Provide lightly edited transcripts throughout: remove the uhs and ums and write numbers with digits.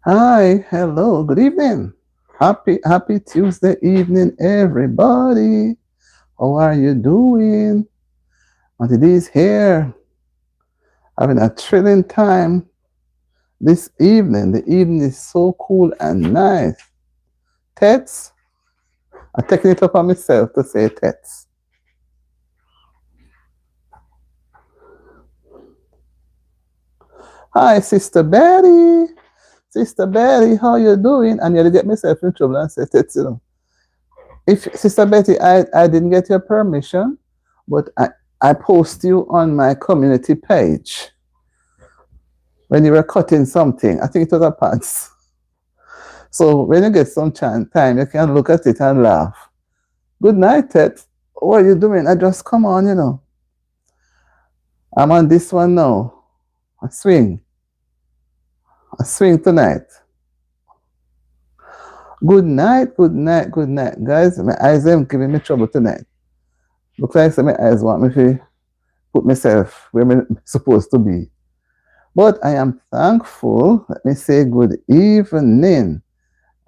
Hi, hello, good evening. Happy Tuesday evening, everybody. How are you doing? Auntie D's here, having a thrilling time this evening. The evening is so cool and nice. Tets, I'm taking it upon myself to say tets. Hi, Sister Betty. Sister Betty, how you doing? And you get myself in trouble and say tets. If Sister Betty, I didn't get your permission, but I post you on my community page when you were cutting something. I think it was a pants. So when you get some time, you can look at it and laugh. Good night, Ted. What are you doing? I just come on. I'm on this one now. I swing. I swing tonight. Good night, good night, good night. Guys, my eyes are giving me trouble tonight. Looks like my eyes want me to put myself where I'm supposed to be. But I am thankful. Let me say good evening.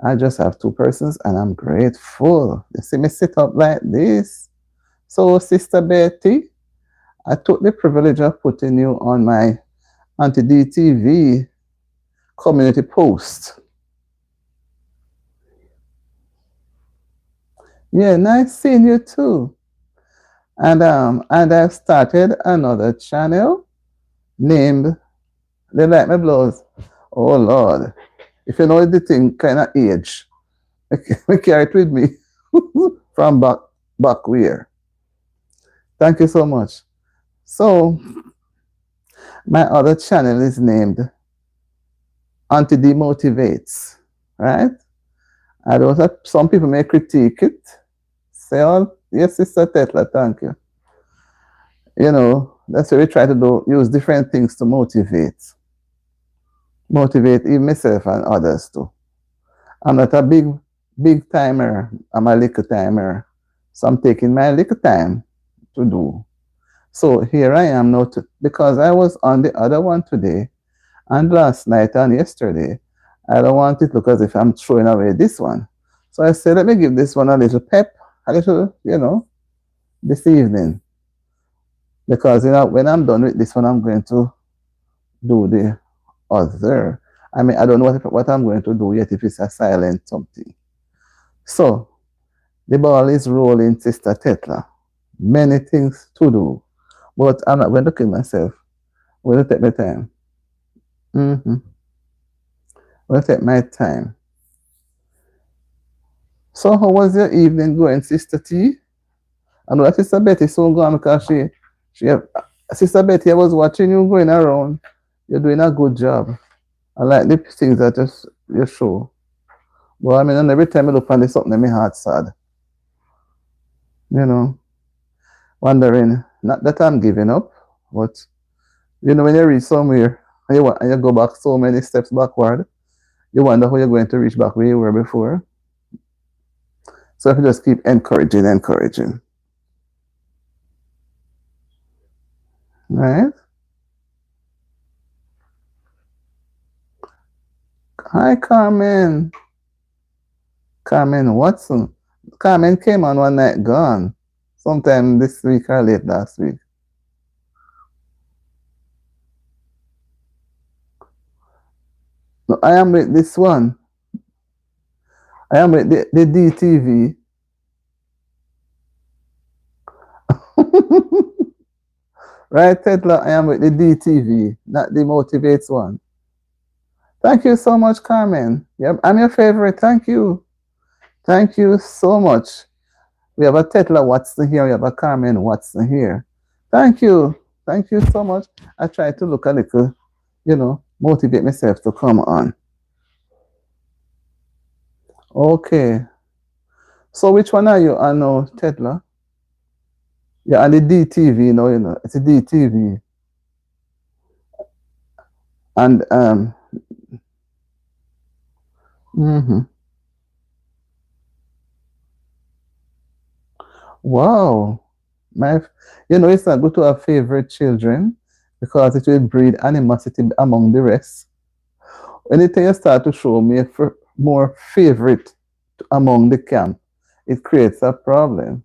I just have two persons and I'm grateful. You see me sit up like this. So, Sister Betty, I took the privilege of putting you on my Auntie DTV community post. Yeah, nice seeing you too. And I've started another channel named They Like My Blows. Oh Lord. If you know the thing kind of age, I carry it with me from back where. Thank you so much. So my other channel is named Auntie Demotivates, right? I don't have, some people may critique it. Say, oh, yes, Sister Tetla, thank you. That's what we try to do, use different things to motivate even myself and others too. I'm not a big timer. I'm a little timer. So I'm taking my little time to do. So here I am now because I was on the other one today and last night and yesterday. I don't want it to look as if I'm throwing away this one. So I said, let me give this one a little pep, a little, this evening. Because when I'm done with this one, I'm going to do the other. I mean, I don't know what I'm going to do yet if it's a silent something. So the ball is rolling, Sister Tetla. Many things to do. But I'm not going to kill myself. I'm going to take my time. Mm-hmm. I'm going to take my time. So how was your evening going, Sister T? I know that Sister Betty so gone because Sister Betty, I was watching you going around. You're doing a good job. I like the things that you show. Well, I mean, and every time I look on this something, my heart sad. You know, wondering, not that I'm giving up, but when you reach somewhere and you go back so many steps backward, you wonder how you're going to reach back where you were before. So if you just keep encouraging. Right? Hi, Carmen. Carmen Watson. Carmen came on one night, gone. Sometime this week or late last week. No, I am with this one. I am with the DTV. Right, Tetla? I am with the DTV, not the Motivates one. Thank you so much, Carmen. Yep, I'm your favorite. Thank you. Thank you so much. We have a Tetla Watson here. We have a Carmen Watson here. Thank you. Thank you so much. I try to look a little, motivate myself to come on. Okay. So which one are you on now, Tetla? Yeah, on the DTV, it's a DTV. And mm-hmm. Wow. It's not good to have favorite children because it will breed animosity among the rest. Anything you start to show me more favorite among the camp, it creates a problem.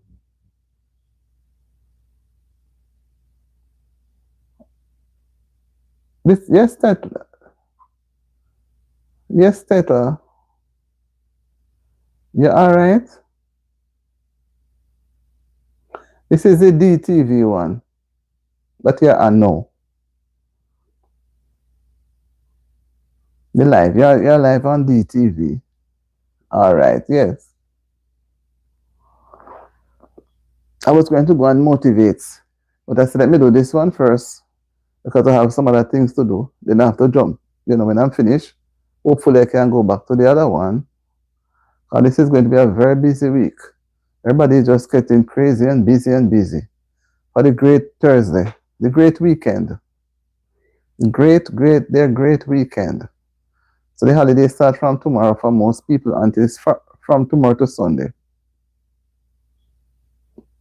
This, yes, Tetla. Yes, Tetla. You all right? This is the DTV one, but yeah, I know the live. You're live on DTV. All right. Yes, I was going to go and motivate, but I said let me do this one first because I have some other things to do. Then I have to jump. When I'm finished, hopefully I can go back to the other one. And this is going to be a very busy week. Everybody is just getting crazy and busy and busy for the great Thursday, the great weekend. Their great weekend. So the holiday starts from tomorrow for most people until it's from tomorrow to Sunday.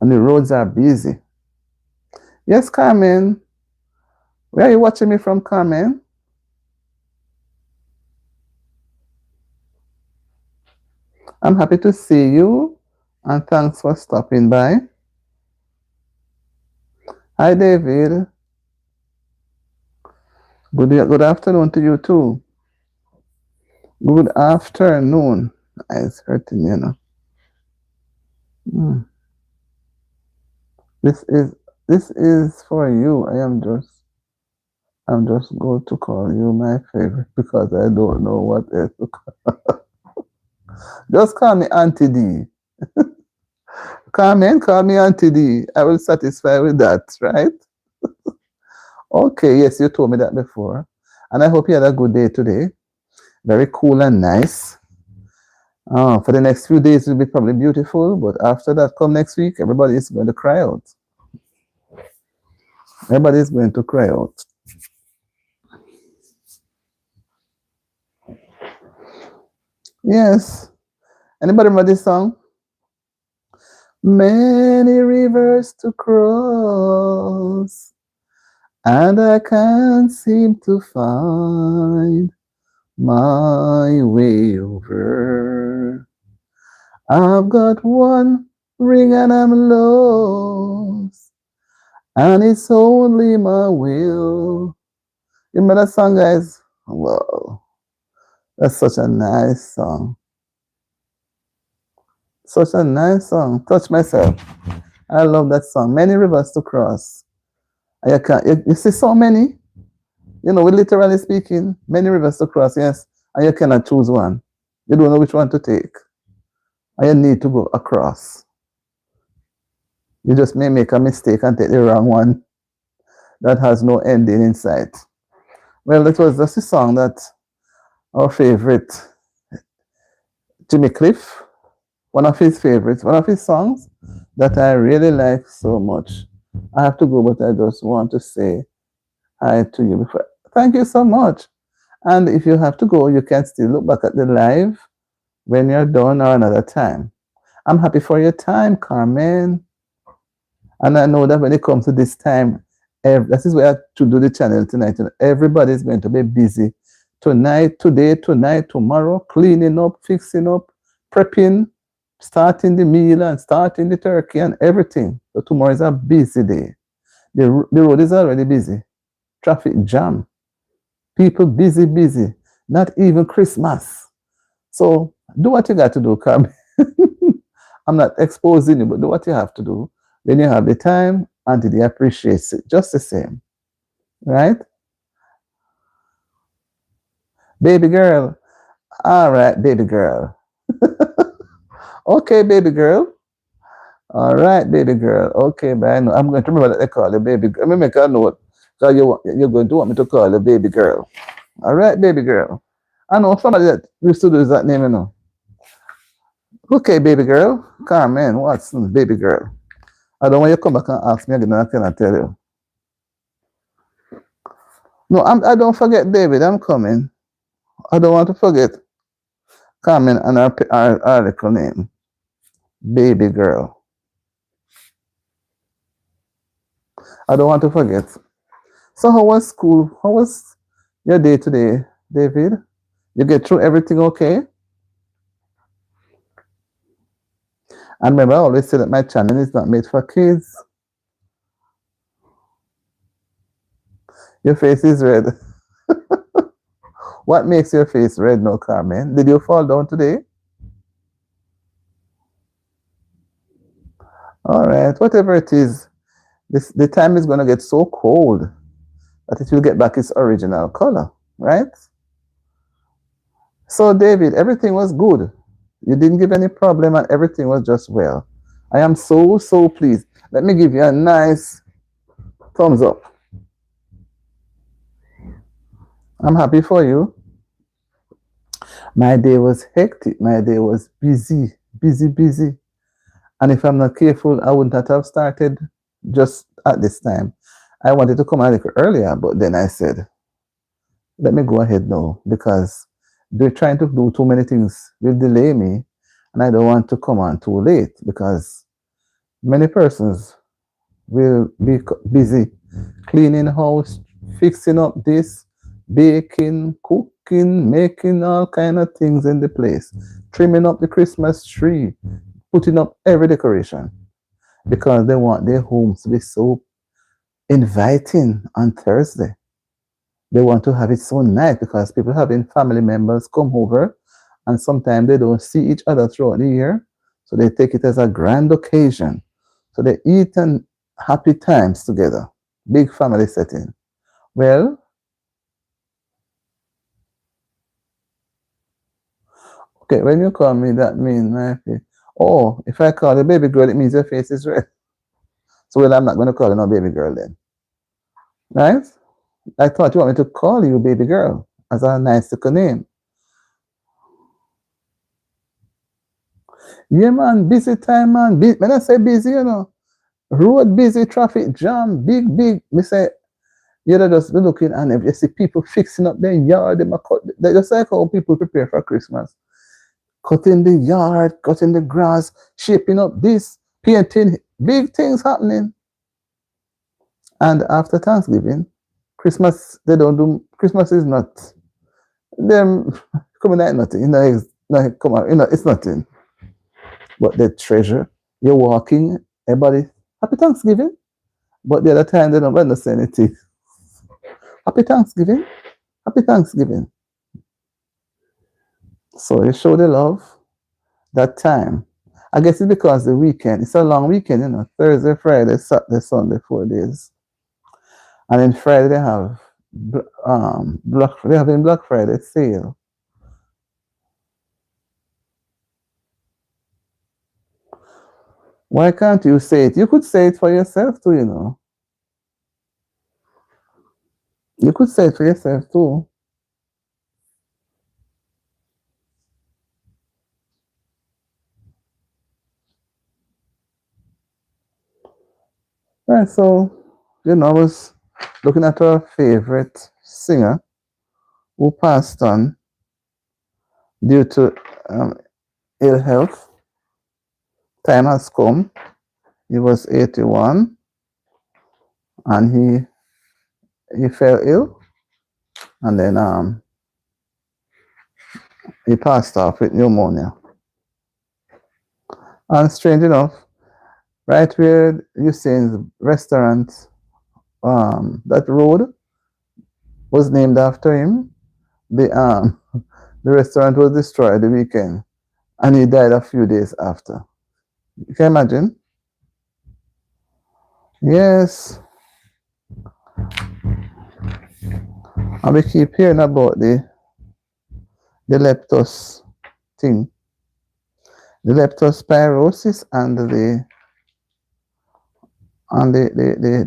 And the roads are busy. Yes, Carmen. Where are you watching me from, Carmen? I'm happy to see you. And thanks for stopping by. Hi, David. Good afternoon to you, too. Good afternoon. It's hurting, Mm. This is this is for you. I'm just going to call you my favorite because I don't know what else to call. Just call me Auntie D. Carmen, call me Auntie D. I will satisfy with that, right? Okay, yes, you told me that before. And I hope you had a good day today. Very cool and nice. For the next few days, it will be probably beautiful, but after that, come next week, everybody is going to cry out. Everybody is going to cry out. Yes. Anybody remember this song? Many rivers to cross, and I can't seem to find my way over. I've got one ring and I'm lost, and it's only my will. You remember that song, guys? Wow, that's such a nice song. Such a nice song. Touch myself. I love that song. Many rivers to cross. And you see so many. We literally speaking, many rivers to cross, yes, and you cannot choose one. You don't know which one to take. And you need to go across. You just may make a mistake and take the wrong one that has no ending in sight. Well, that was just a song that our favorite Jimmy Cliff, one of his favorites, one of his songs that I really like so much. I have to go, but I just want to say hi to you before. Thank you so much. And if you have to go, you can still look back at the live when you're done or another time. I'm happy for your time, Carmen. And I know that when it comes to this time, this is where I have to do the channel tonight. Everybody is going to be busy tonight, today, tonight, tomorrow, cleaning up, fixing up, prepping, starting the meal and starting the turkey and everything. So tomorrow is a busy day. The road is already busy. Traffic jam. People busy, busy. Not even Christmas. So do what you got to do, Carmen. I'm not exposing you, but do what you have to do when you have the time until he appreciates it. Just the same. Right? Baby girl. All right, baby girl. Okay, baby girl. All right, baby girl. Okay, but I know I'm going to remember that they call you baby girl. Let me make a note. So you're going to want me to call you baby girl. All right, baby girl. I know somebody that used to do that name, Okay, baby girl. Carmen Watson, baby girl. I don't want you to come back and ask me again. I cannot tell you. No, I don't forget David. I'm coming. I don't want to forget Carmen and our little name, baby girl. I don't want to forget. So how was school? How was your day today, David? You get through everything okay? And remember, I always say that my channel is not made for kids. Your face is red. What makes your face red now, Carmen? Did you fall down today? All right, whatever it is, the time is going to get so cold that it will get back its original color, right? So, David, everything was good. You didn't give any problem and everything was just well. I am so, so pleased. Let me give you a nice thumbs up. I'm happy for you. My day was hectic. My day was busy, busy, busy. And if I'm not careful, I would not have started just at this time. I wanted to come a little earlier, but then I said, let me go ahead now because they're trying to do too many things will delay me, and I don't want to come on too late because many persons will be busy cleaning house, fixing up this, baking, cooking, making all kind of things in the place, trimming up the Christmas tree, putting up every decoration because they want their homes to be so inviting on Thursday. They want to have it so nice because people having family members come over and sometimes they don't see each other throughout the year. So they take it as a grand occasion. So they eat and happy times together. Big family setting. Well, okay, when you call me, that means my face. Oh, if I call you baby girl, it means your face is red. So well, I'm not going to call you no baby girl then. Right? I thought you want me to call you baby girl as a nice little name. Yeah, man, busy time, man. When I say busy, you know, road busy, traffic jam, big, big. Me say, you know, just be looking and if you see people fixing up their yard, they just like how people prepare for Christmas. Cutting the yard, cutting the grass, shaping up this, painting, big things happening. And after Thanksgiving, Christmas, they don't do, Christmas is not, them coming at nothing, you know, come on, you know, it's nothing. But the treasure, you're walking, everybody, happy Thanksgiving. But the other time, they don't understand anything. Happy Thanksgiving. Happy Thanksgiving. So you show the love that time. I guess it's because the weekend, it's a long weekend, you know, Thursday, Friday, Saturday, Sunday, 4 days. And then Friday they have Black Friday sale. Why can't you say it? You could say it for yourself too, you know. You could say it for yourself too. Right, so, you know, I was looking at our favorite singer who passed on due to ill health. Time has come. He was 81 and he fell ill and then he passed off with pneumonia. And strange enough, right where Usain's restaurant, that road was named after him. The the restaurant was destroyed the weekend, and he died a few days after. You can imagine? Yes. And we keep hearing about the leptos thing, the leptospirosis and the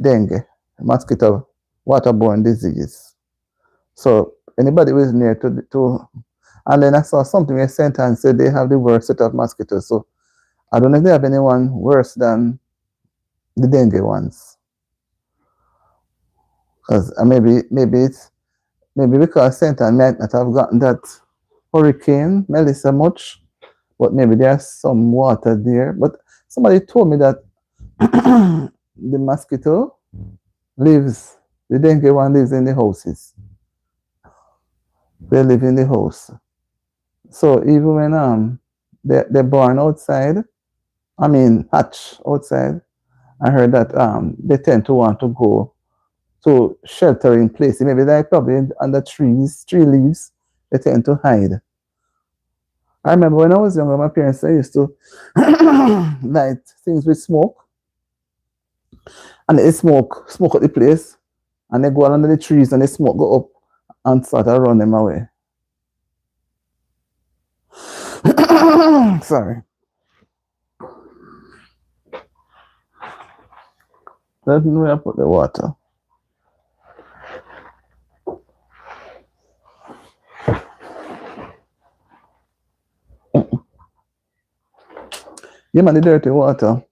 dengue, mosquito waterborne disease. So anybody who is near to and then I saw something they sent and said they have the worst set of mosquitoes. So I don't know if they have anyone worse than the dengue ones. Because maybe because St. Anne might not have gotten that hurricane Melissa much, but maybe there's some water there. But somebody told me that the mosquito lives, the dengue one lives in the houses. They live in the house. So even when they're born outside, I mean hatch outside, I heard that they tend to want to go to sheltering places. Maybe like probably under trees, tree leaves, they tend to hide. I remember when I was younger, my parents they used to light things with smoke, and they smoke at the place, and they go under the trees, and the smoke go up and start to run them away. Sorry. That's where I put the water. Yeah, man, the dirty water.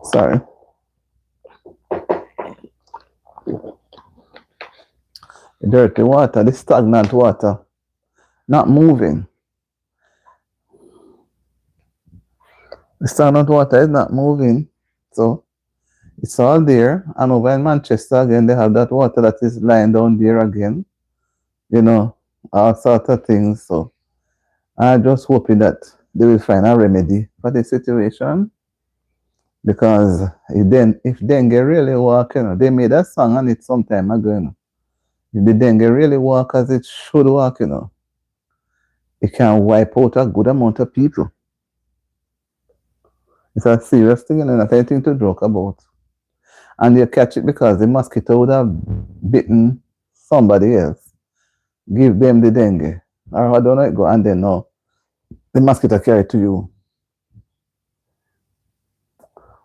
Sorry. The dirty water, the stagnant water, not moving. The stagnant water is not moving. So it's all there. And over in Manchester again, they have that water that is lying down there again. You know, all sorts of things. So I'm just hoping that they will find a remedy for the situation. Because if dengue really work, they made a song on it some time ago. If the dengue really work as it should work, it can wipe out a good amount of people. It's a serious thing and not anything to joke about. And you catch it because the mosquito would have bitten somebody else, give them the dengue. Or I don't know it go and then no, the mosquito carry it to you.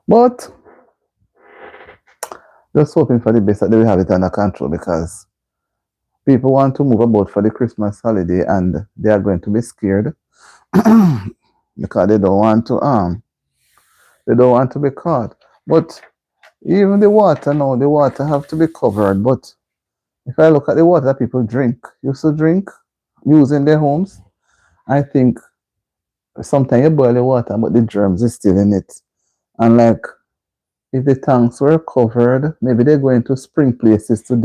But just hoping for the best that they will have it under control because people want to move about for the Christmas holiday and they are going to be scared because they don't want to be caught. But even the water now, the water have to be covered. But if I look at the water that people used to drink, use in their homes, I think sometimes you boil the water, but the germs is still in it. And like if the tanks were covered, maybe they're going to spring places to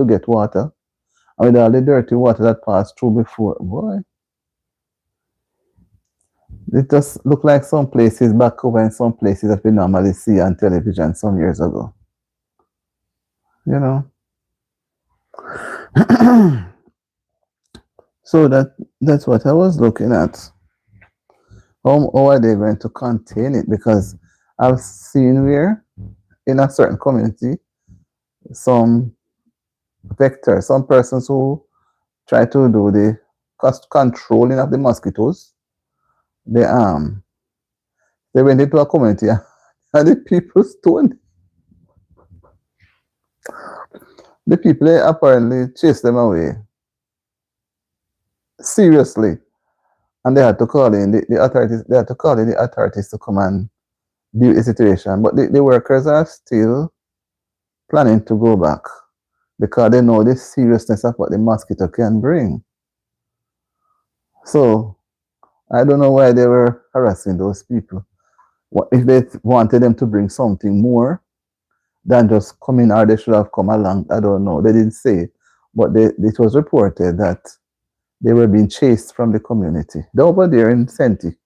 get water. And with all the dirty water that passed through before, boy, it just look like some places back over in some places that we normally see on television some years ago. You know. So that's what I was looking at. How are they going to contain it? Because I've seen where in a certain community, some some persons who try to do the cost controlling of the mosquitoes, they they went into a community and the people stoned the people. They apparently chased them away. Seriously. And they had to call in the authorities. They had to call in the authorities to come and deal with the situation. But the workers are still planning to go back because they know the seriousness of what the mosquito can bring. So I don't know why they were harassing those people. If they wanted them to bring something more than just come in, or they should have come along, I don't know. They didn't say, but it was reported that they were being chased from the community. They're over there in Senti.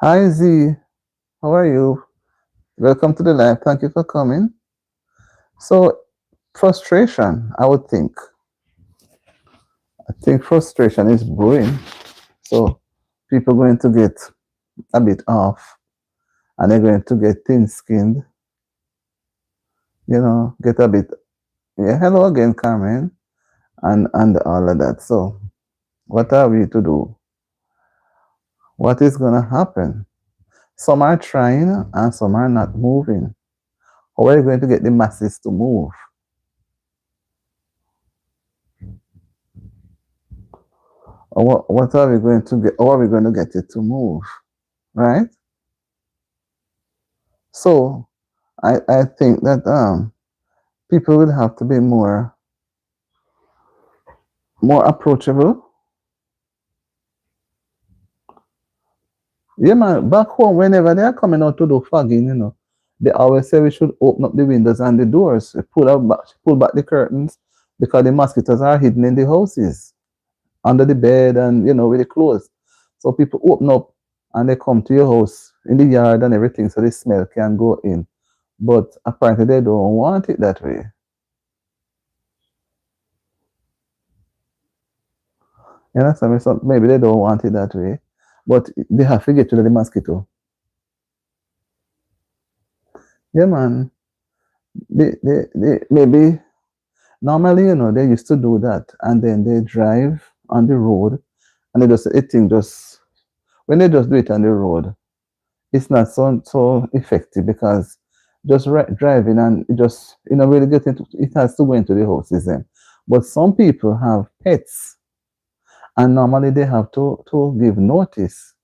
Hi Z, how are you? Welcome to the live. Thank you for coming. So frustration, I would think. I think frustration is brewing. So people are going to get a bit off and they're going to get thin skinned, get a bit. Yeah, hello again, Carmen, and all of that. So what are we to do? What is gonna happen? Some are trying and some are not moving. How are you going to get the masses to move? Or what are we going to get? How are we going to get it to move? Right? So I think that people will have to be more approachable. Yeah, man, back home, whenever they are coming out to do fogging, They always say we should open up the windows and the doors, pull back the curtains, because the mosquitoes are hidden in the houses, under the bed, and with the clothes. So people open up and they come to your house in the yard and everything, so the smell can go in. But apparently they don't want it that way. You understand me? So maybe they don't want it that way, but they have to get rid of the mosquito. Yeah, man. Maybe normally, they used to do that, and then they drive on the road, and they just it thing just when they just do it on the road, it's not so effective, because just driving and it just really get into it, has to go into the houses then. But some people have pets, and normally they have to give notice.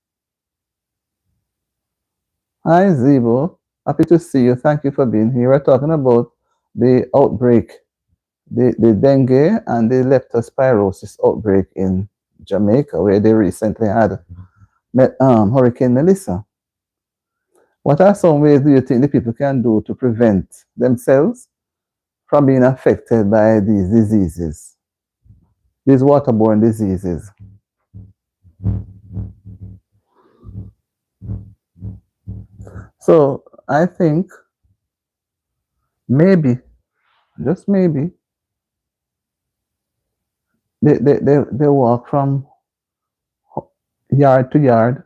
Hi, Zibo. Happy to see you. Thank you for being here. We're talking about the outbreak, the dengue and the leptospirosis outbreak in Jamaica, where they recently had Hurricane Melissa. What are some ways do you think the people can do to prevent themselves from being affected by these diseases, these waterborne diseases? So I think maybe, just maybe, they walk from yard to yard,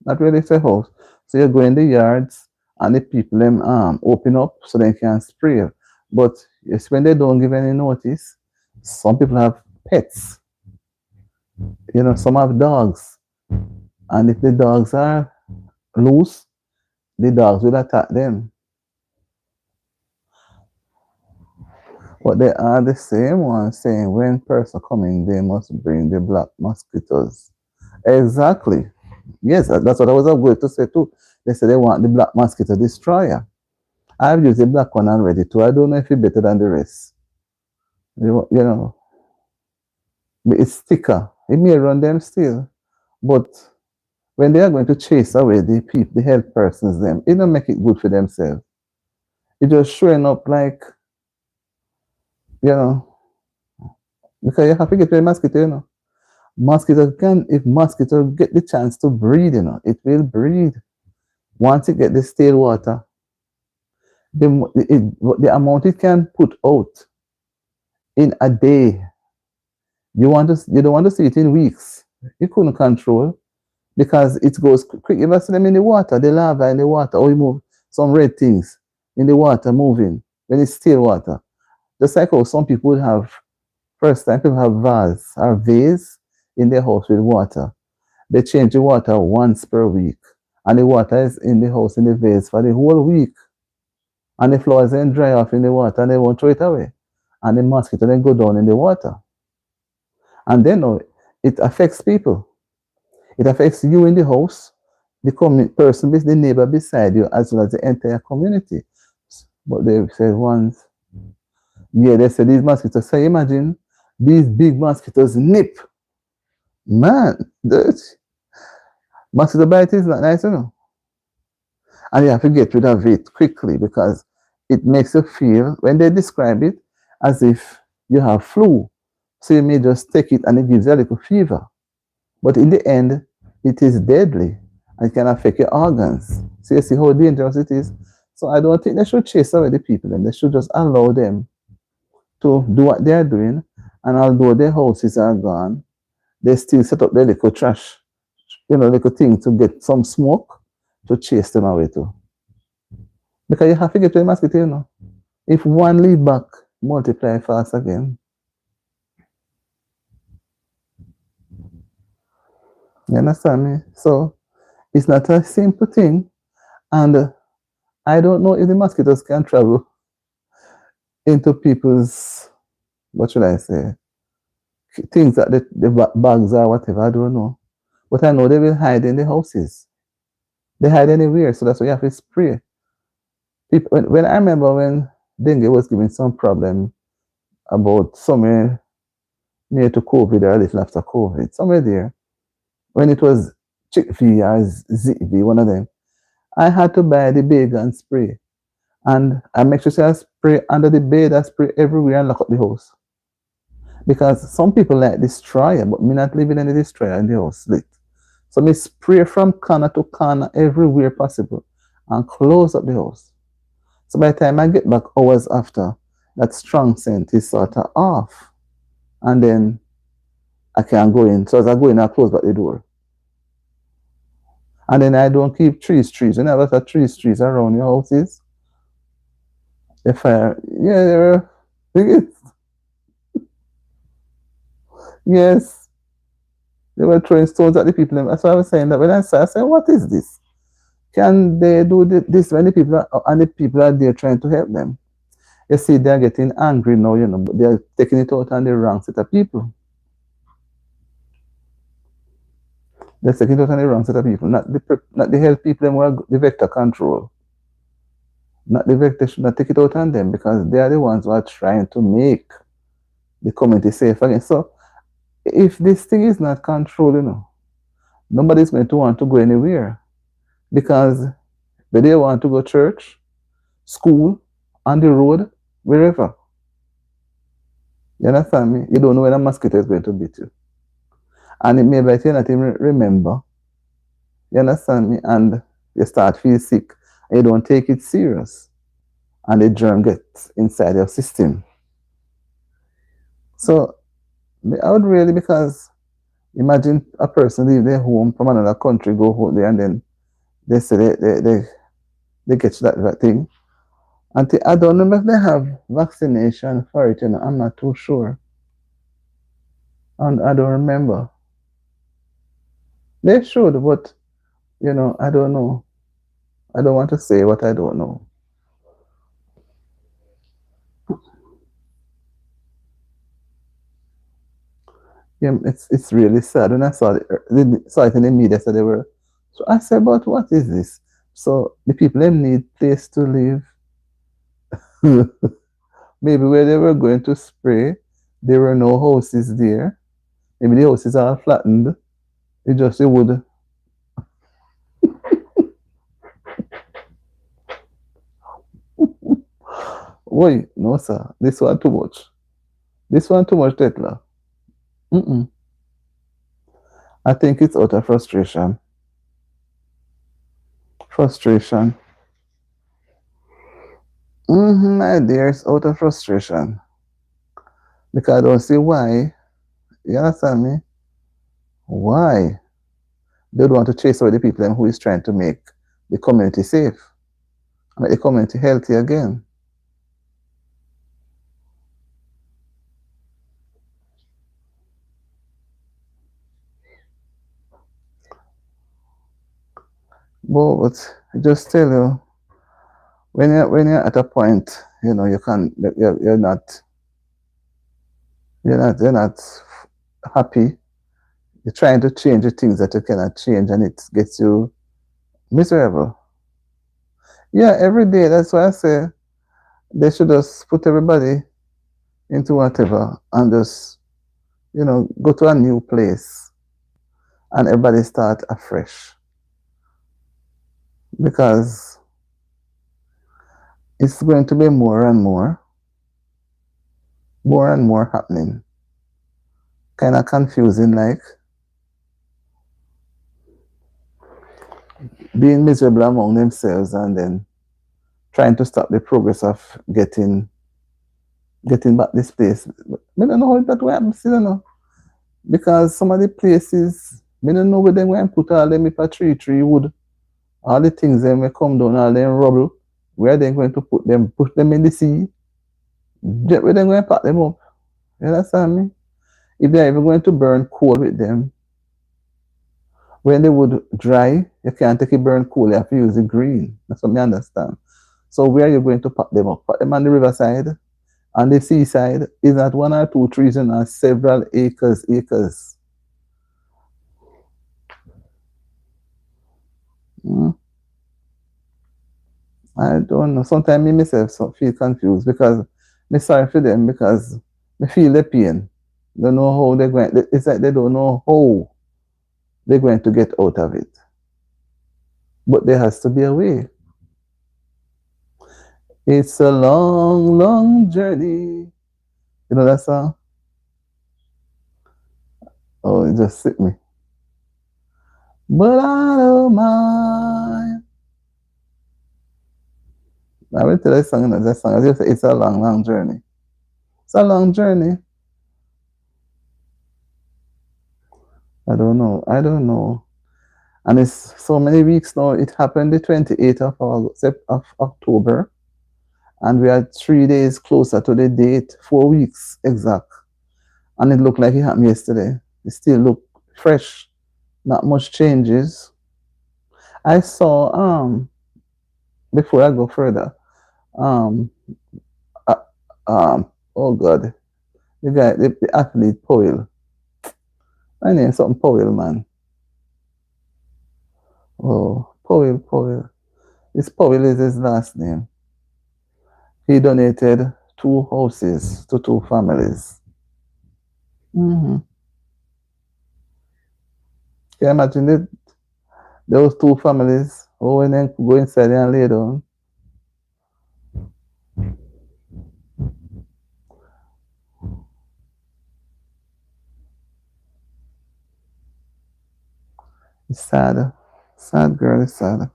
not really say house. So you go in the yards and the people them open up so they can spray. But it's when they don't give any notice. Some people have pets. Some have dogs. And if the dogs are loose, the dogs will attack them. But they are the same ones saying when person coming, they must bring the black mosquitoes. Exactly. Yes, that's what I was going to say too. They say they want the black mosquito destroyer. I've used the black one already too. I don't know if it's better than the rest. But it's thicker. It may run them still, but when they are going to chase away the people, the health persons, them, it don't make it good for themselves. It just showing up like, you know, because you have to get rid of mosquito. Mosquito can, if mosquito get the chance to breed, it will breed. Once it get the stale water, the amount it can put out in a day, you don't want to see it in weeks. You couldn't control, because it goes quick. You must see them in the water, the lava in the water, or you move some red things in the water moving when it's still water. Just like how some people would have, first time people have vase in their house with water. They change the water once per week, and the water is in the house in the vase for the whole week. And the floors then dry off in the water, and they won't throw it away. And the mosquito then go down in the water. And then it affects people. It affects you in the house, the person, the neighbor beside you, as well as the entire community. But they said once, yeah, they said these mosquitoes. So imagine these big mosquitoes nip. Man, mosquito bite is not nice, And you have to get rid of it quickly, because it makes you feel, when they describe it, as if you have flu. So you may just take it and it gives you a little fever. But in the end, it is deadly and it can affect your organs. So you see how dangerous it is. So I don't think they should chase away the people, and they should just allow them to do what they are doing. And although their houses are gone, they still set up their little trash, little thing to get some smoke to chase them away too. Because you have to get to the mosquito, If one leave back, multiply fast again. You understand me? So it's not a simple thing. And I don't know if the mosquitoes can travel into people's, what should I say, things that the bags or whatever, I don't know. But I know they will hide in the houses. They hide anywhere, so that's why you have to spray. People, when I remember when dengue was giving some problem about somewhere near to COVID or a little after COVID, somewhere there, when it was Chick V or ZV, one of them, I had to buy the Baygon spray. And I make sure say I spray under the bed, I spray everywhere and lock up the house. Because some people like destroyer, but me not living in the destroyer in the house lit. So me spray from corner to corner everywhere possible and close up the house. So by the time I get back hours after, that strong scent is sort of off. And then I can go in. So as I go in, I close back the door. And then I don't keep trees. You know, a lot of trees around your houses. If I, yeah, there are, yes, they were throwing stones at the people. That's why I was saying that when I said, what is this? Can they do this when the people are, and the people are there trying to help them? You see, they're getting angry now, you know, but they're taking it out on the wrong set of people. They're taking it out on the wrong set of people, not the health people who are the vector control. Not the vector should not take it out on them because they are the ones who are trying to make the community safe again. So if this thing is not controlled, you know, nobody's going to want to go anywhere because they want to go church, school, on the road, wherever. You understand me? You don't know when a mosquito is going to beat you. And it may be that you not even remember. You understand me? And you start feel sick. And you don't take it serious. And the germ gets inside your system. So I would really, because imagine a person leave their home from another country, go home there, and then they say they get that thing. And I don't know if they have vaccination for it, you know, I'm not too sure. And I don't remember. They should, but you know, I don't know. I don't want to say what I don't know. Yeah, it's really sad. When I saw it in the media, so they were. So I said, but what is this? So the people them need place to live. Maybe where they were going to spray, there were no houses there. Maybe the houses are flattened. It's just a wood. Wait, no sir, this one too much. This one too much, Tetla. Mm-mm. I think it's out of frustration. Frustration. My dear, it's out of frustration. Because I don't see why. You understand me? Why? They don't want to chase away the people who is trying to make the community safe. Make the community healthy again. But I just tell you, when you're at a point, you know, you're not happy. You're trying to change the things that you cannot change, and it gets you miserable. Yeah, every day. That's why I say they should just put everybody into whatever and just, you know, go to a new place and everybody start afresh. Because it's going to be more and more happening. Kind of confusing, like being miserable among themselves and then trying to stop the progress of getting back this place. I don't know how that will happen, I don't know. Because some of the places, I don't know where they're going to put all them if a tree wood, all the things they may come down, all them rubble, where they're going to put them in the sea, where they're going to pack them up. You understand me? If they're even going to burn coal with them, when the wood dry, you can't take it burn coal, you have to use it green. That's what I understand. So where are you going to pack them up? Pack them on the riverside, on the seaside. Is not one or two trees and several acres. I don't know. Sometimes me myself feel confused because I'm sorry for them because I feel the pain. They know how they're going. It's like they don't know how they're going to get out of it. But there has to be a way. It's a long, long journey. You know that song? Oh, it just hit me. But I don't mind. I went to that song, that song. I just say it's a long, long journey. It's a long journey. I don't know. I don't know. And it's so many weeks now. It happened the 28th of, of October. And we are 3 days closer to the date, 4 weeks exact. And it looked like it happened yesterday. It still look fresh. Not much changes. I saw before I go further, um uh, oh god, the guy, the athlete Powell. My name something Powell, man. Oh, Powell. This Powell is his last name. He donated 2 houses to 2 families. Mm-hmm. Can you imagine it? Those 2 families, oh, when they go inside and lay down. It's sad. Sad girl, it's sad.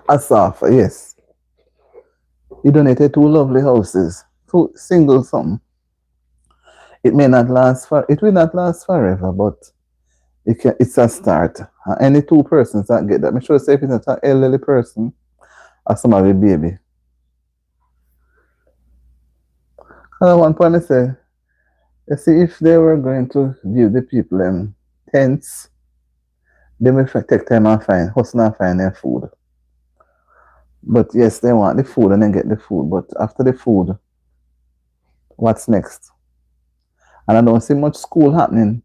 Asaf, yes. He donated 2 lovely houses. 2 single something. It may not last for it will not last forever, but it's a start. Any 2 persons that get that, make sure say if it's not an elderly person or somebody baby. And at one point I say, you see, if they were going to give the people tents, they may take time and hustle and find their food. But yes, they want the food and then get the food. But after the food, what's next? And I don't see much school happening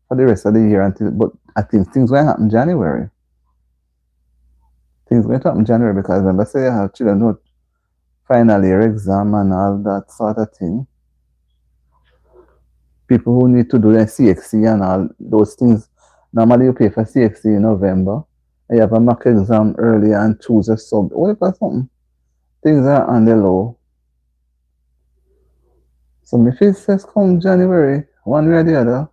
for the rest of the year until, but I think things will happen January. Things going to happen January because remember, say you have children who final year exam and all that sort of thing. People who need to do their CXC and all those things. Normally you pay for CXC in November. And you have a mock exam early and choose a sub. What if that's something? Things are on the low. So if it says come January, one way or the other,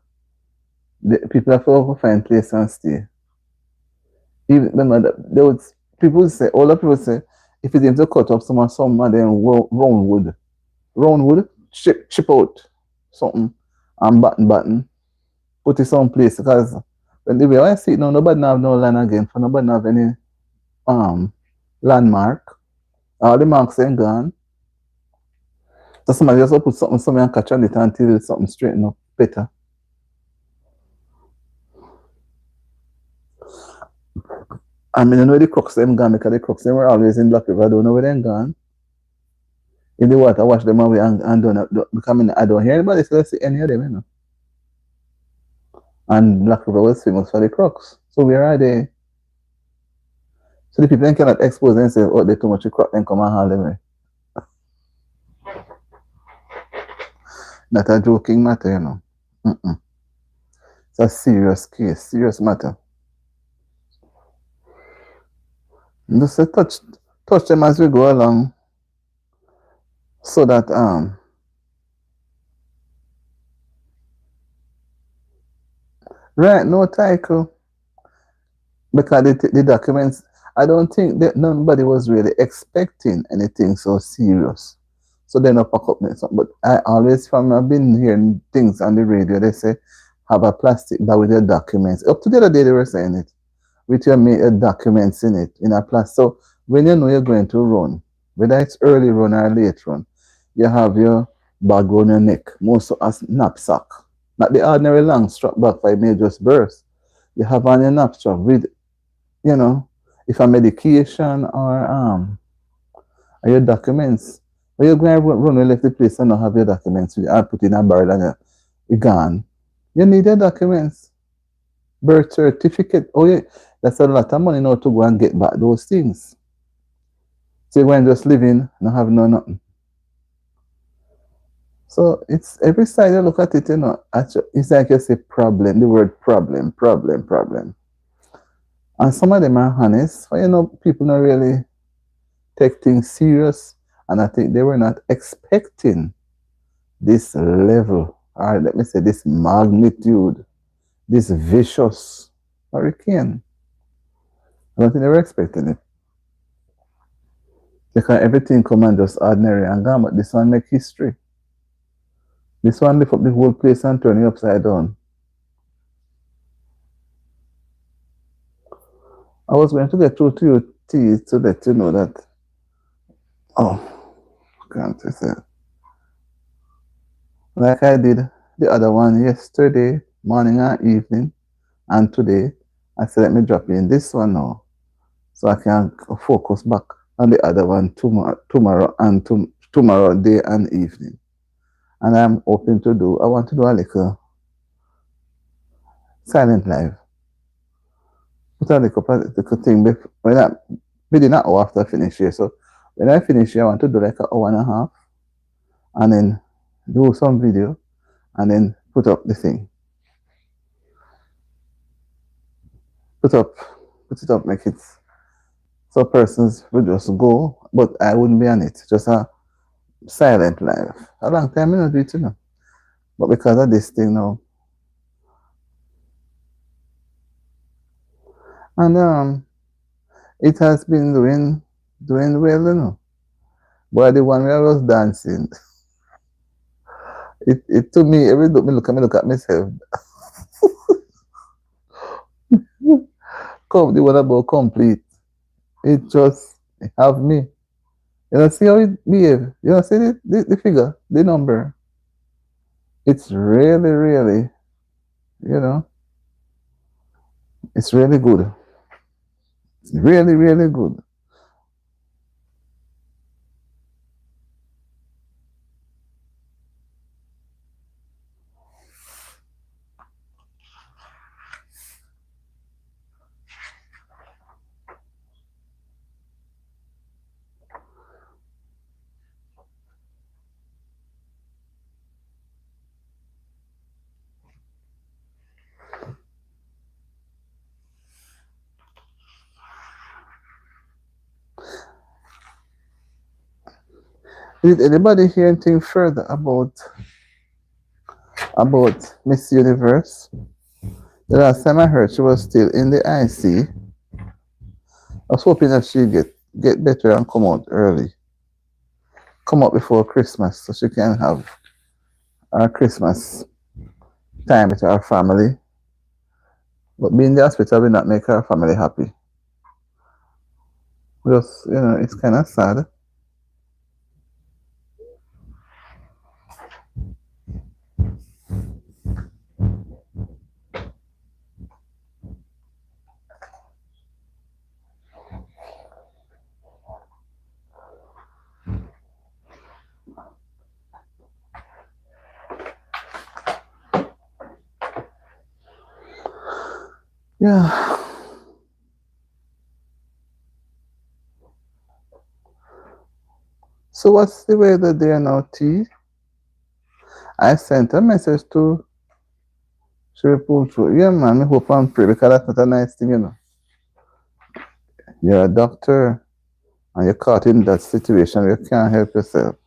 the people have to find place and stay. Even they would people would say, all the people say, if it's going to cut off some of them round wood, chip out something and button, put it some place because when the way I see it now, nobody have no land again, for nobody have any landmark. All the marks ain't gone. So somebody just put something and catch on it until something straighten up better. I mean, I know the crooks them gone because the crooks them were always in Black River. I don't know where them gone. In the water, wash them away and don't because I don't hear anybody say any of them, you know. And Black River was famous for the crooks. So where are they? So the people cannot expose themselves, oh, they too much crook and come and haul them away. Not a joking matter, you know. It's a serious case, serious matter. Just say touch them as we go along, so that right, no title, because the documents. I don't think that nobody was really expecting anything so serious. So they not pack up this. But I always I've been hearing things on the radio. They say have a plastic bag with your documents. Up to the other day they were saying it. With your documents in it, in a plastic. So when you know you're going to run, whether it's early run or late run, you have your bag on your neck, most of a knapsack. Not the ordinary long strap bag for it may just burst. You have on your knapsack with, you know, if a medication or your documents. When you're going to run and left the place and not have your documents, you put in a barrel and you're gone. You need your documents. Birth certificate. Oh yeah, that's a lot of money now to go and get back those things. So you're going just living, not have no nothing. So it's every side you look at it, it's like you say problem, the word problem, problem, problem. And some of them are honest, but people don't really take things serious. And I think they were not expecting this level, or let me say this magnitude, this vicious hurricane. I don't think they were expecting it. Because everything come and just ordinary and gone, but this one make history. This one lift up the whole place and turn it upside down. I was going to get through to you, T, to let you know that. Oh, can't I say? Like I did the other one yesterday, morning and evening, and today, I said, let me drop in this one now, so I can focus back on the other one tomorrow and tomorrow day and evening. And I'm hoping to do. I want to do a little silent live. Put a little thing when I within an hour after I finish here. So when I finish here, I want to do like an hour and a half, and then do some video, and then put up the thing. Put it up, make it so persons would just go, but I wouldn't be on it. Just a silent live. A long time I don't do it, But because of this thing now, and it has been doing well. But the one where I was dancing, it to me every me look at myself. Come the one about complete. It just have me. See how it behave. See the figure, the number. It's really, really, you know, it's really good. It's really, really good. Did anybody hear anything further about Miss Universe? The last time I heard she was still in the IC. I was hoping that she get better and come out early. Come out before Christmas so she can have our Christmas time with our family. But being in the hospital will not make our family happy. Just, it's kind of sad. Yeah. So what's the weather there now, T? I sent a message to Shiripulchu. Yeah, man, I hope and pray because that's not a nice thing. You're a doctor and you're caught in that situation where you can't help yourself.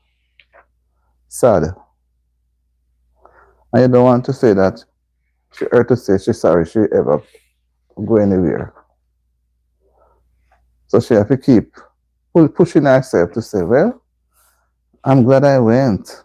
Sad. And you don't want to say that her to say she's sorry she ever go anywhere. So she have to keep pushing herself to say, well, I'm glad I went.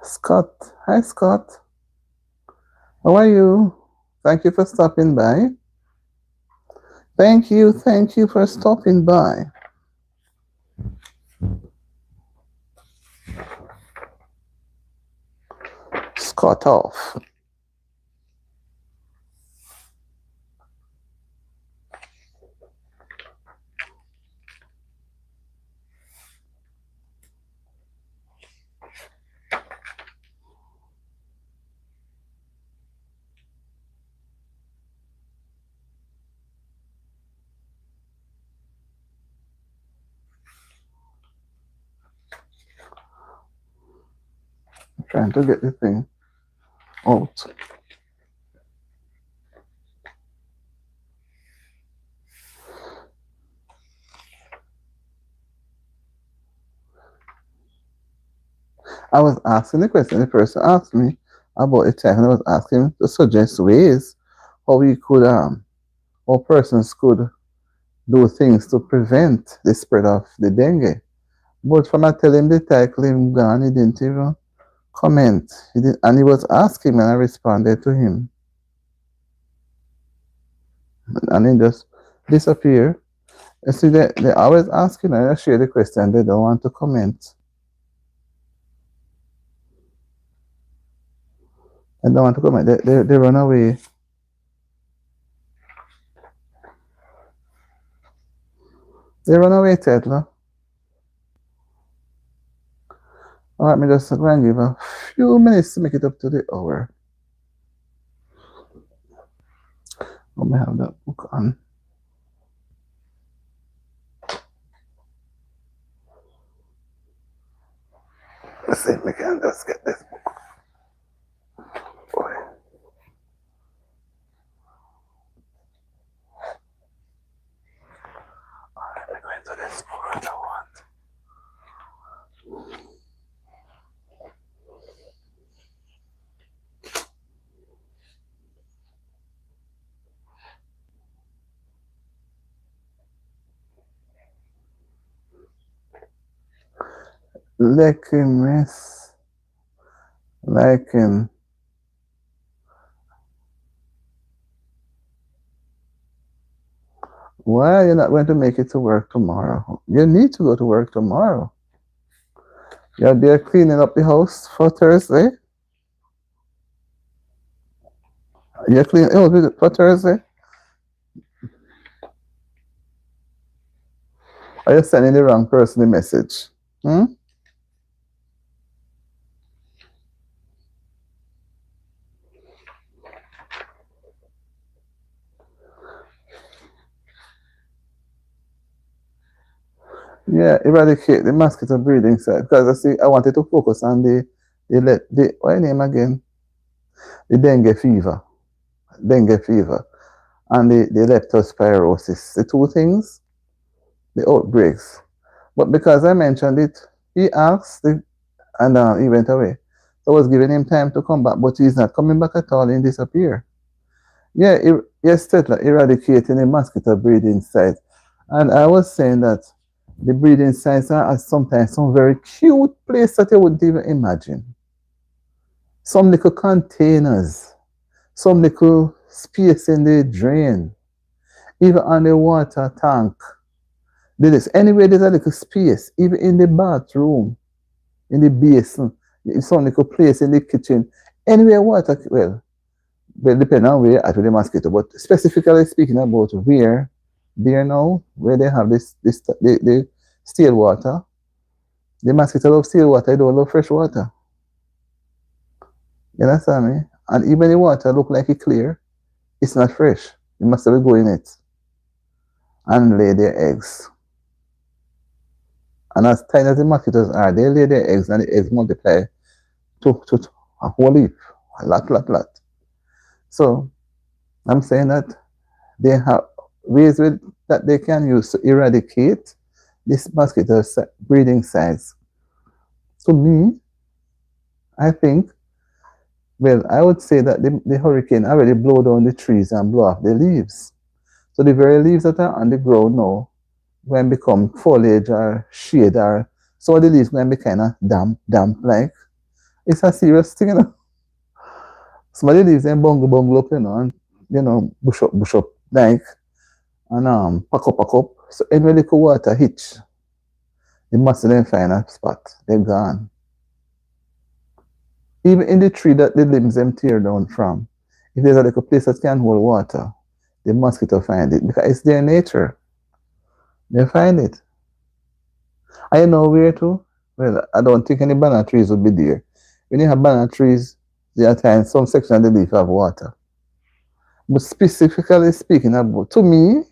Scott. Hi, Scott. How are you? Thank you for stopping by. Thank you for stopping by. Scott off. I'm trying to get the thing out. I was asking the question. The person asked me about the tech, and I was asking to suggest ways how we could, how persons could do things to prevent the spread of the dengue. But from I tell him the title, him gone, he didn't even comment. He did, and he was asking me, and I responded to him, and he just disappeared. You see, they always asking, and I share the question, they don't want to comment. They don't want to comment. They run away. They run away, Tetla. All right, me just go and give a few minutes to make it up to the hour. Let me have that book on. Let's see if we can just get this book. Boy. All right, we're going to this book that I want. Licking, miss. Licking. Why are you not going to make it to work tomorrow? You need to go to work tomorrow. You're there cleaning up the house for Thursday. You're cleaning it for Thursday. Are you sending the wrong person the message? Hmm? Yeah, eradicate the mosquito breeding site. Because I wanted to focus on the what name again? The dengue fever. Dengue fever. And the leptospirosis. The two things, the outbreaks. But because I mentioned it, he asked and he went away. So I was giving him time to come back, but he's not coming back at all and disappear. Yeah, yes, Tetla, eradicating the mosquito breeding site. And I was saying that the breeding sites are sometimes some very cute place that you wouldn't even imagine. Some little containers, some little space in the drain, even on the water tank. Anywhere there's a little space, even in the bathroom, in the basin, some little place in the kitchen, anywhere water, well, depending on where you're at with the mosquito, but specifically speaking about where there now, where they have the still water, the mosquito love still water, they don't love fresh water. You understand me? And even the water look like it clear, it's not fresh. You must have to go in it and lay their eggs. And as tiny as the mosquitoes are, they lay their eggs and the eggs multiply to a whole heap, a lot. So I'm saying that they have ways that they can use to eradicate this mosquito breeding sites. To me, I think, well, I would say that the hurricane already blow down the trees and blow off the leaves. So the very leaves that are on the ground now, when become foliage or shade or some of the leaves when be kind of damp like. It's a serious thing, you know. Some of the leaves then bungle up, and bush up like, and pack up. So every little water hitch, the mosquito then find a spot. They're gone. Even in the tree that the limbs them tear down from, if there's a little place that can hold water, the mosquito find it because it's their nature. They find it. I know where to. Well, I don't think any banana trees would be there. When you have banana trees, there are times some section of the leaf have water. But specifically speaking about, to me,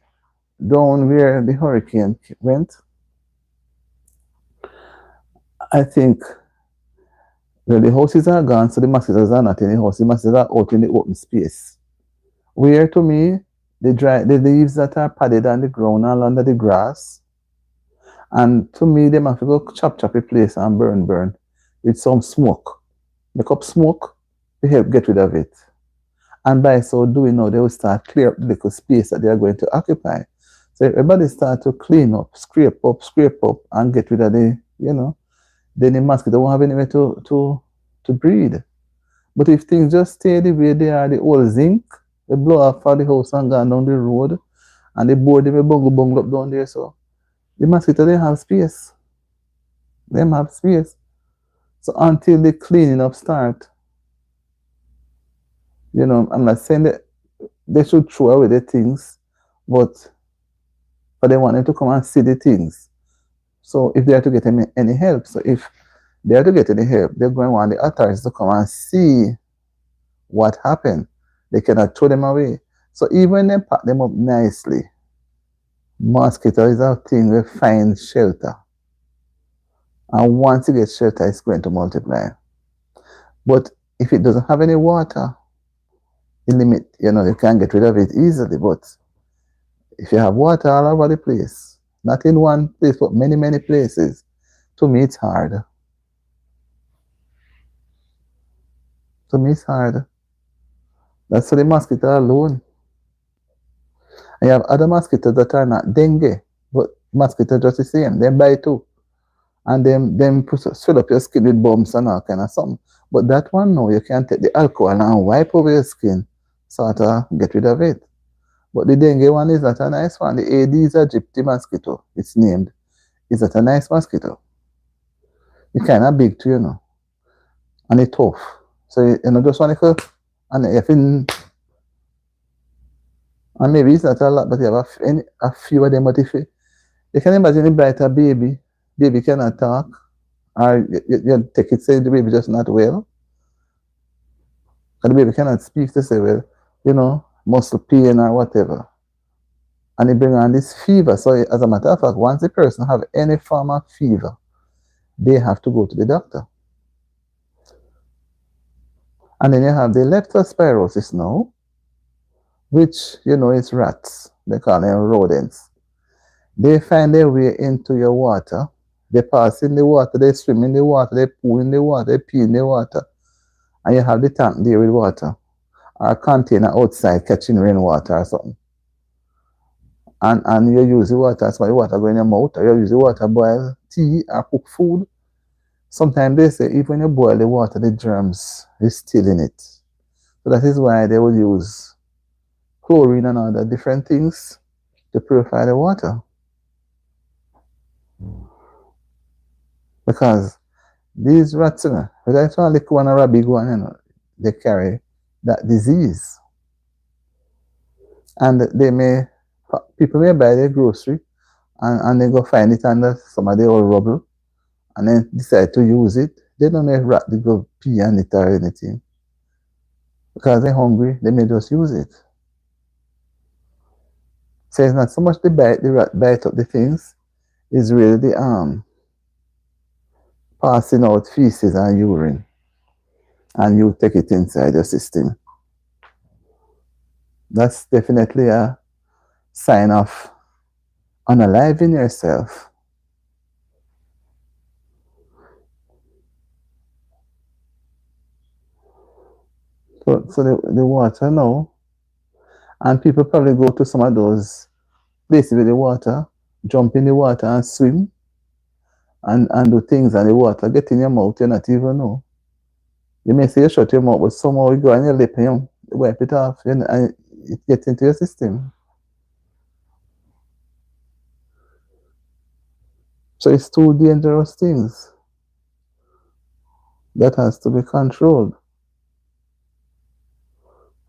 down where the hurricane went, I think well, the houses are gone, so the mosquitoes are not in the house. The mosquitoes are out in the open space. Where to me, the leaves that are padded on the ground and under the grass, and to me, them have to go chop a place and burn with some smoke. Make up smoke to help get rid of it. And by so doing now, they will start clear up the little space that they are going to occupy. So everybody start to clean up, scrape up, and get rid of then the mosquito won't have anywhere to breed. But if things just stay the way they are, the old zinc, they blow off for the house and gone down the road, and they board them a bungle up down there, so the mosquito they have space. Them have space. So until the cleaning up start, I'm not saying that they should throw away the things, but they want them to come and see the things. So if they are to get any help, so if they are to get any help, they're going to want the authorities to come and see what happened. They cannot throw them away. So even they pack them up nicely, mosquito is a thing we find shelter. And once you get shelter, it's going to multiply. But if it doesn't have any water, you limit, you can't get rid of it easily. But if you have water all over the place, not in one place, but many places, to me it's hard. To me it's hard. That's for the mosquito alone. And you have other mosquitoes that are not dengue, but mosquitoes just the same. They bite too. And them fill up your skin with bumps and all kind of something. But that one, no, you can take the alcohol and wipe over your skin, sort of get rid of it. But the dengue one is not a nice one. The Aedes aegypti mosquito, it's named. Is that a nice mosquito? It's kind of big too, and it's tough. So you just want to, and if in, and maybe it's not a lot, but you have a few of them. But if you can imagine you bite a baby cannot talk, or you take it, say the baby just not well, and the baby cannot speak to say, well, muscle pain or whatever. And it bring on this fever. So as a matter of fact, once the person have any form of fever, they have to go to the doctor. And then you have the leptospirosis now, which, is rats. They call them rodents. They find their way into your water. They pass in the water, they swim in the water, they poo in the water, they pee in the water. And you have the tank there with water. Or a container outside catching rainwater or something. And you use the water, so the water go in your mouth, or you use the water boil tea or cook food. Sometimes they say even when you boil the water, the germs is still in it. So that is why they will use chlorine and other different things to purify the water. Because these rats, whether it's a little one or a big one, they carry that disease. And people may buy their grocery and they go find it under some of the old rubble and then decide to use it. They don't know rat, they go pee on it or anything. Because they're hungry, they may just use it. So it's not so much the rat bite up the things, it's really the passing out feces and urine. And you take it inside your system. That's definitely a sign of unaliving yourself. So the water now, and people probably go to some of those places with the water, jump in the water and swim, and do things and the water get in your mouth, you not even know. You may say you shut your mouth, but somehow you go on your lip and you wipe it off, and it gets into your system. So it's two dangerous things that has to be controlled.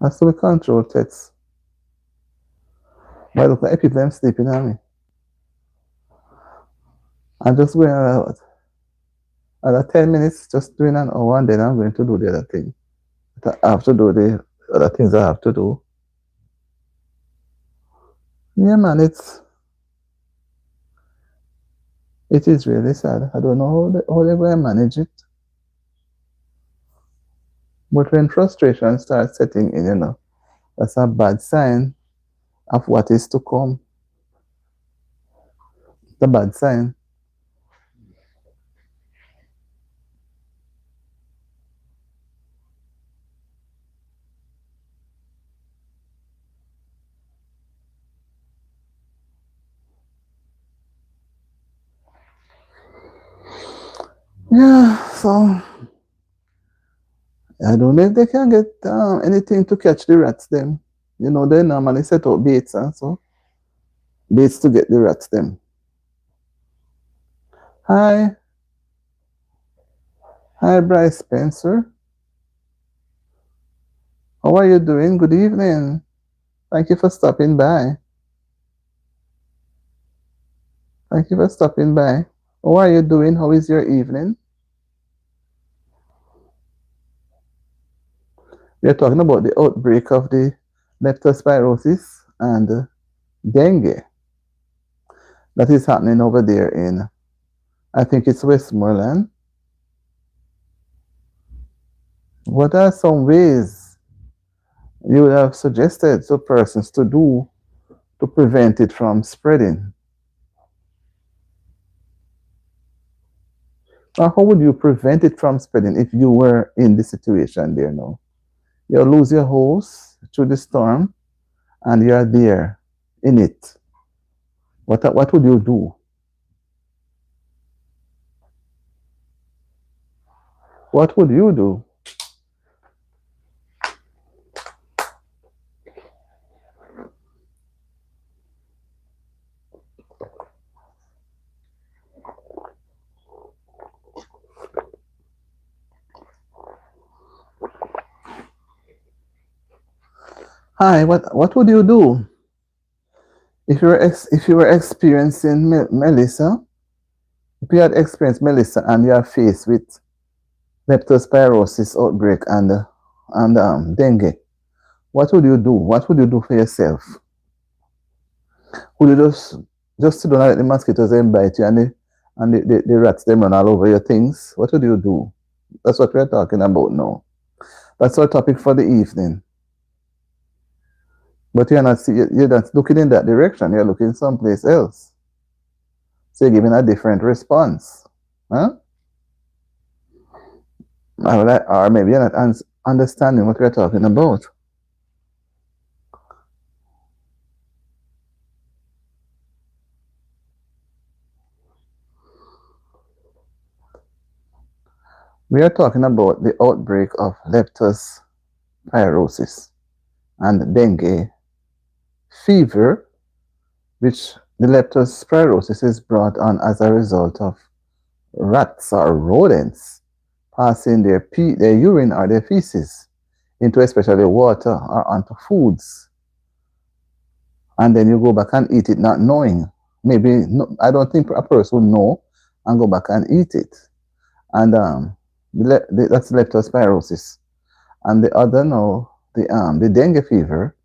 Has to be controlled, Tets. But look like people them sleeping on me. I'm just going another 10 minutes, just doing an hour, and then I'm going to do the other thing. I have to do the other things I have to do. Yeah, man, it is really sad. I don't know how they're going to manage it. But when frustration starts setting in, that's a bad sign of what is to come. It's a bad sign. Yeah, so I don't know if they can get anything to catch the rats them. They normally set out baits and so baits to get the rats them. Hi, hi, Bryce Spencer. How are you doing? Good evening. Thank you for stopping by. Thank you for stopping by. How are you doing? How is your evening? We are talking about the outbreak of the leptospirosis and dengue that is happening over there in, I think it's Westmoreland. What are some ways you would have suggested to persons to do to prevent it from spreading? Or how would you prevent it from spreading if you were in the situation there now? You lose your house through the storm and you're there in it. What would you do? What would you do? Hi, what would you do if you were experiencing Melissa? If you had experienced Melissa and you are faced with leptospirosis outbreak and dengue, what would you do? What would you do for yourself? Would you just sit down and let the mosquitoes then bite you and the rats them run all over your things? What would you do? That's what we're talking about now. That's our topic for the evening. But you're not looking in that direction. You're looking someplace else. So you're giving a different response. Huh? Or maybe you're not understanding what we're talking about. We are talking about the outbreak of leptospirosis and dengue fever, which the leptospirosis is brought on as a result of rats or rodents passing their urine or their feces into especially water or onto foods. And then you go back and eat it not knowing. Maybe, no, I don't think a person will know and go back and eat it. And that's leptospirosis. And the other now, the dengue fever,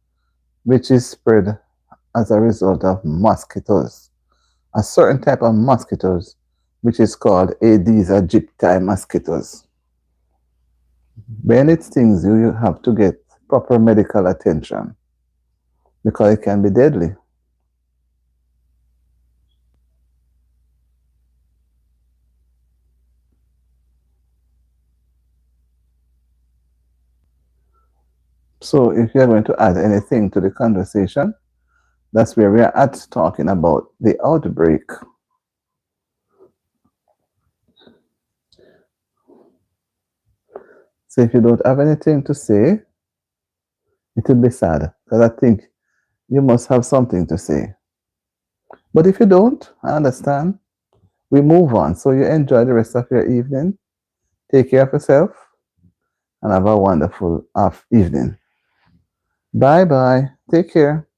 which is spread as a result of mosquitoes, a certain type of mosquitoes, which is called Aedes aegypti mosquitoes. When it stings you, you have to get proper medical attention because it can be deadly. So if you're going to add anything to the conversation, that's where we are at talking about the outbreak. So if you don't have anything to say, it will be sad because I think you must have something to say. But if you don't, I understand. we move on. So you enjoy the rest of your evening. Take care of yourself and have a wonderful evening. Bye bye. Take care.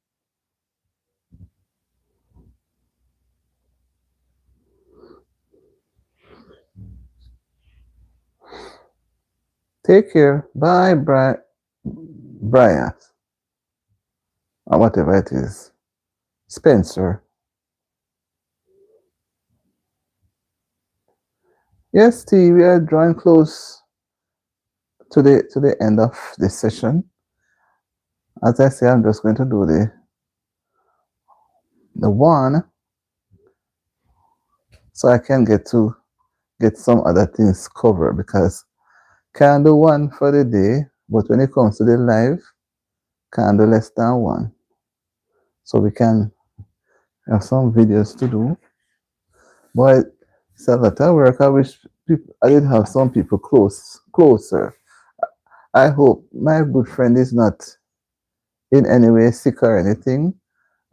Take care. Bye, Brian. Or whatever it is. Spencer. Yes, T, we are drawing close to the end of this session. As I say, I'm just going to do the one so I can get some other things covered, because can do one for the day, but when it comes to the live, can do less than one. So we can have some videos to do. But it's a lot of work. I wish I did have some people closer. I hope my good friend is not in any way sick or anything.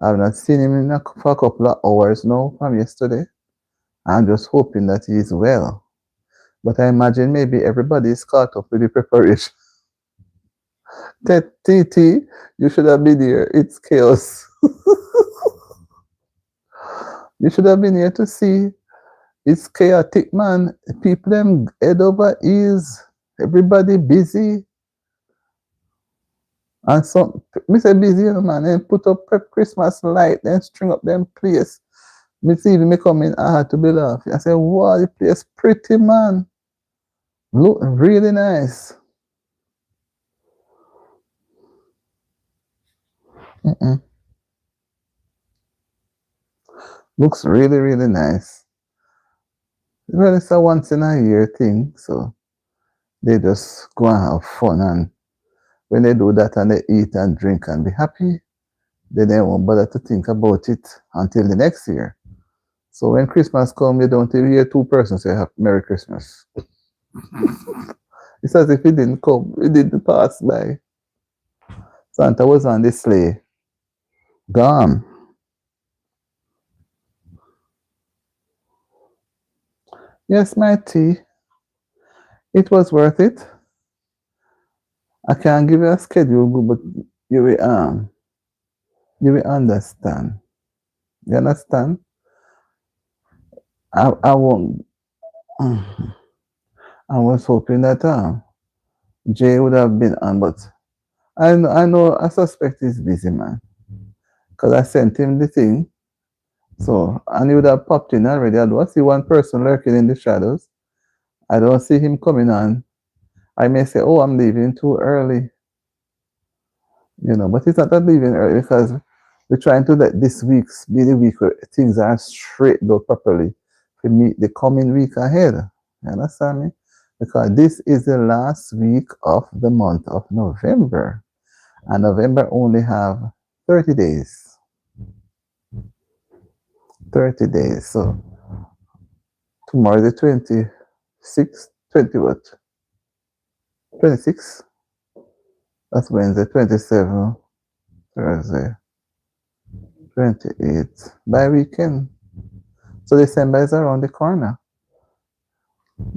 I've not seen him for a couple of hours now from yesterday. I'm just hoping that he is well. But I imagine maybe everybody is caught up with the preparation. TT, you should have been here. It's chaos. You should have been here to see. It's chaotic, man. People them head over ears. Everybody busy. And some, me say busy, you know, man. Then put up Christmas light, then string up them place. Me see me come in, I had to be laughing. I said, wow, the place pretty, man. Look really nice. Mm-mm. Looks really, really nice. Well, it's a once in a year thing, so they just go and have fun. And when they do that and they eat and drink and be happy, then they won't bother to think about it until the next year. So when Christmas comes, you don't even hear two persons say Merry Christmas. It's as if it didn't come, it didn't pass by. Santa was on the sleigh. Gone. Yes, my tea. It was worth it. I can't give you a schedule, but you will understand. You understand? I won't. I was hoping that Jay would have been on, but I suspect he's busy, man. Because I sent him the thing. So, and he would have popped in already. I don't see one person lurking in the shadows. I don't see him coming on. I may say, oh, I'm leaving too early. You know, but it's not that leaving early, because we're trying to let this week be the week where things are straightened out properly to meet the coming week ahead. You understand me? Because this is the last week of the month of November. And November only have 30 days. 30 days. So tomorrow the 26th, 20 what? 26? That's Wednesday, 27, Thursday, 28. By weekend. So December is around the corner.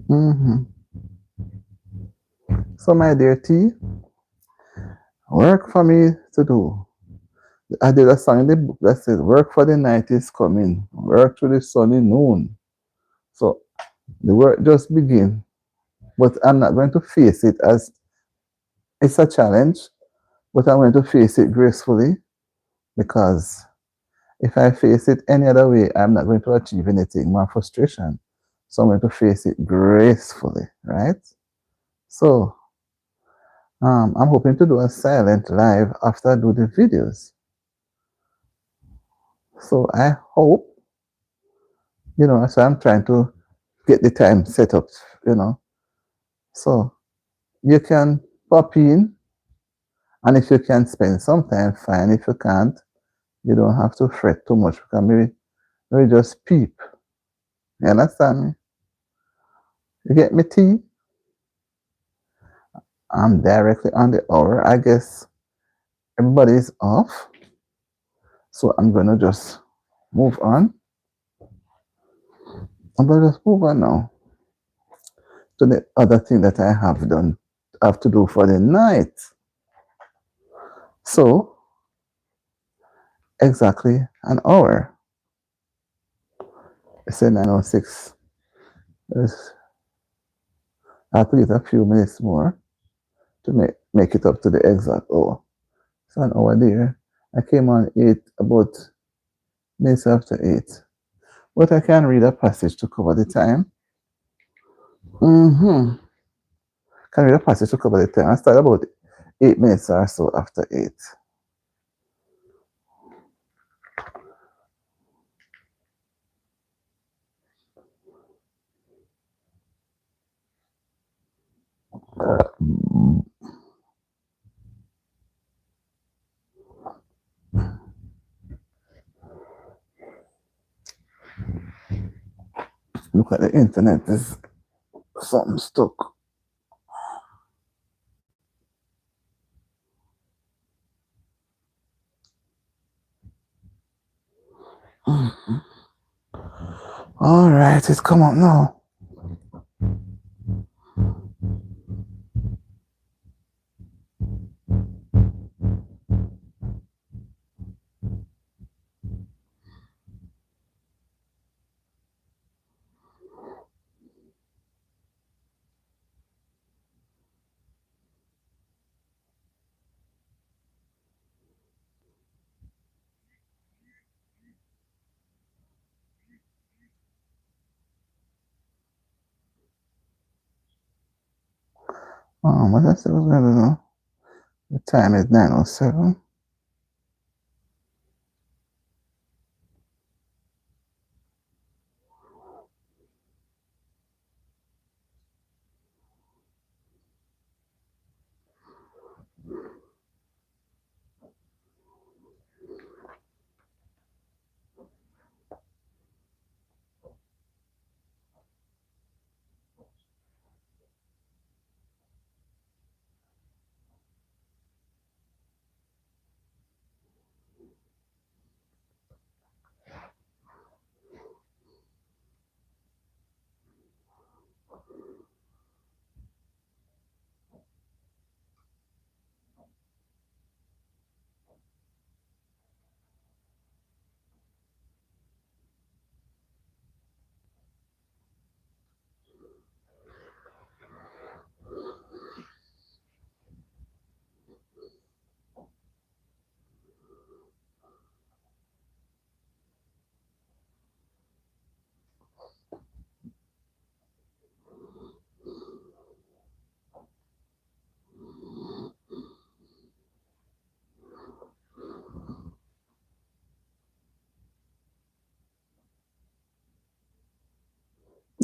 Mm-hmm. So my dear T, work for me to do. I did a song in the book that said, work for the night is coming, work through the sunny noon. So the work just begin. But I'm not going to face it as it's a challenge, but I'm going to face it gracefully, because if I face it any other way, I'm not going to achieve anything, more frustration. So I'm going to face it gracefully, right? So I'm hoping to do a silent live after I do the videos. So I hope, you know, so I'm trying to get the time set up, you know. So you can pop in, and if you can spend some time, fine. If you can't, you don't have to fret too much, because maybe just peep. You understand me? You get me, T? I'm directly on the hour. I guess everybody's off. So I'm gonna just move on. I'm going to just move on now to the other thing that I have to do for the night. So, exactly an hour. I said 9:06. Yes, I have to get a few minutes more to make it up to the exact hour. So an hour there. I came on 8, about minutes after 8. But I can read a passage to cover the time. Mm-hmm. Can read a passage to cover the time. I start about 8 minutes or so after 8. Look at the internet. There's something stuck. All right, it's come up now. What I said was going to do. The time is 9:07.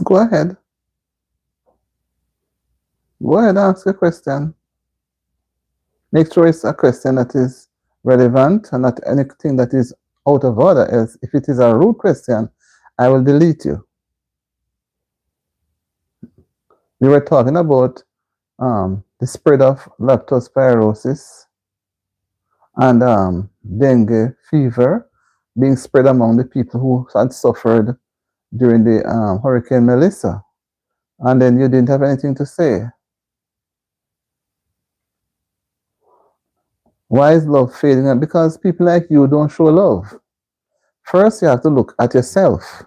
Go ahead. Go ahead and ask a question. Make sure it's a question that is relevant and not anything that is out of order. Else, if it is a rude question, I will delete you. We were talking about the spread of leptospirosis and dengue fever being spread among the people who had suffered during the Hurricane Melissa. And then you didn't have anything to say. Why is love fading? Because people like you don't show love. First, you have to look at yourself.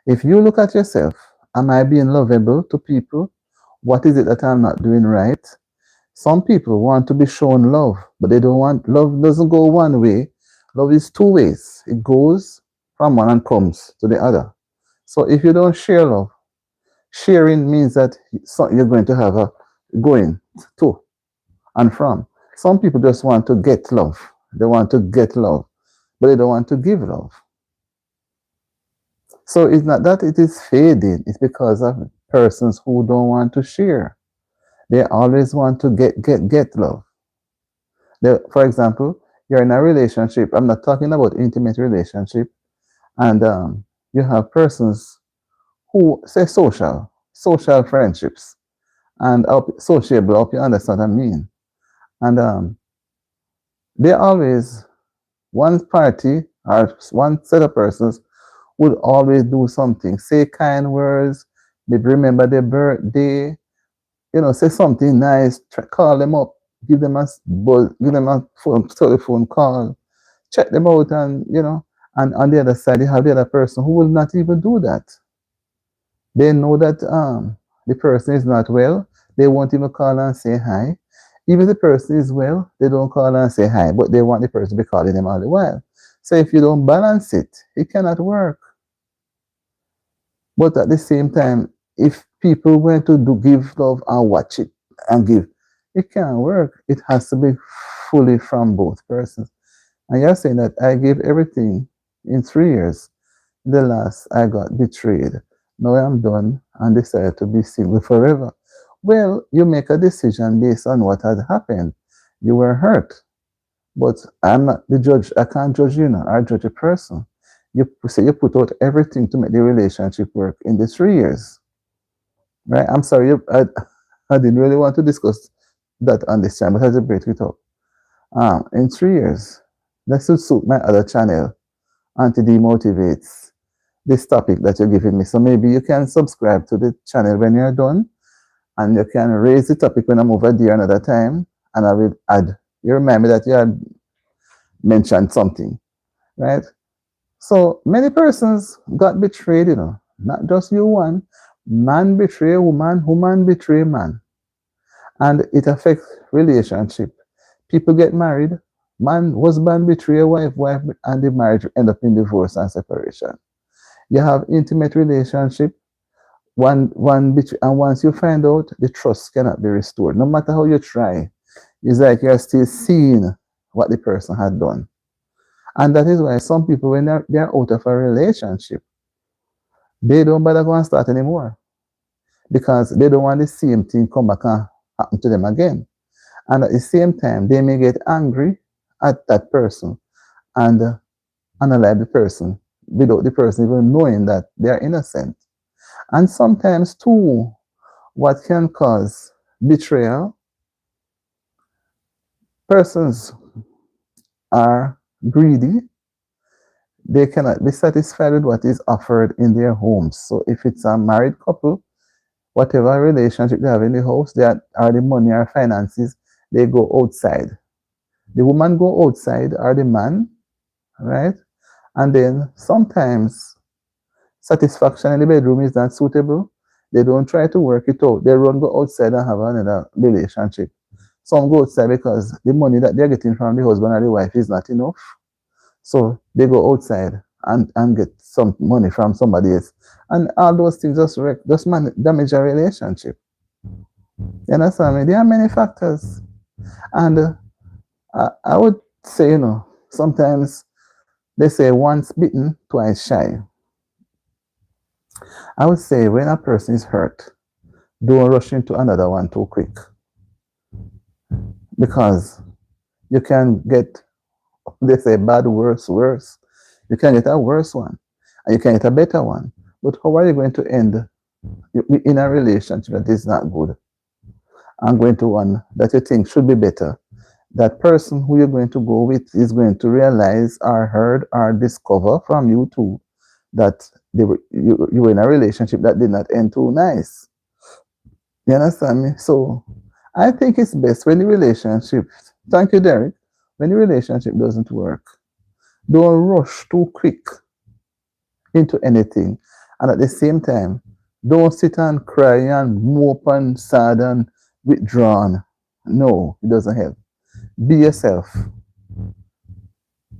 If you look at yourself, am I being lovable to people? What is it that I'm not doing right? Some people want to be shown love, but they don't want love doesn't go one way. Love is two ways. It goes from one and comes to the other. So if you don't share love, sharing means that you're going to have a going to and from. Some people just want to get love. They want to get love, but they don't want to give love. So it's not that it is fading, it's because of persons who don't want to share. They always want to get love. For example, you're in a relationship. I'm not talking about intimate relationship, and you have persons who say social friendships, and sociable. I hope you understand what I mean. And they always one party or one set of persons would always do something. Say kind words, maybe remember their birthday, say something nice, call them up, give them a buzz, give them a telephone call, check them out, and on the other side, you have the other person who will not even do that. They know that the person is not well. They won't even call and say hi. Even if the person is well, they don't call and say hi, but they want the person to be calling them all the while. So if you don't balance it, it cannot work. But at the same time, if people want to give love and watch it and give, it can't work. It has to be fully from both persons. And you're saying that I gave everything in 3 years. The last I got betrayed. Now I'm done and decided to be single forever. Well, you make a decision based on what had happened. You were hurt. But I'm not the judge. I can't judge you now. I judge a person. You say you put out everything to make the relationship work in the 3 years. Right? I'm sorry, I didn't really want to discuss that on this channel, but I just break it up. In 3 years, let's suit my other channel, Anti-Demotivates, this topic that you're giving me. So maybe you can subscribe to the channel when you're done, and you can raise the topic when I'm over there another time, and I will add. You remind me that you had mentioned something, right? So many persons got betrayed, not just you one. Man betray woman, woman betray man. And it affects relationship. People get married, husband betray wife, and the marriage end up in divorce and separation. You have intimate relationship, one betray, and once you find out, the trust cannot be restored. No matter how you try, it's like you're still seeing what the person had done. And that is why some people, when they're out of a relationship, they don't bother going to start anymore because they don't want the same thing come back and happen to them again. And at the same time, they may get angry at that person and unalive the person without the person even knowing that they are innocent. And sometimes, too, what can cause betrayal, persons are greedy. They cannot be satisfied with what is offered in their homes. So if it's a married couple, whatever relationship they have in the house, they are the money or finances, they go outside. The woman go outside or the man, right? And then sometimes satisfaction in the bedroom is not suitable. They don't try to work it out. They run go outside and have another relationship. Some go outside because the money that they're getting from the husband or the wife is not enough. So they go outside and get some money from somebody else. And all those things just damage a relationship. You understand me? There are many factors. And I would say, sometimes they say once bitten, twice shy. I would say when a person is hurt, don't rush into another one too quick. Because you can get, they say bad, worse. You can get a worse one, and you can get a better one. But how are you going to end in a relationship that is not good and going to one that you think should be better? That person who you're going to go with is going to realize or heard or discover from you too that you were in a relationship that did not end too nice. You understand me? So I think it's best when the relationship, thank you, Derek, when the relationship doesn't work, don't rush too quick into anything. And at the same time, don't sit and cry and mope and sad and withdrawn. No, it doesn't help. Be yourself.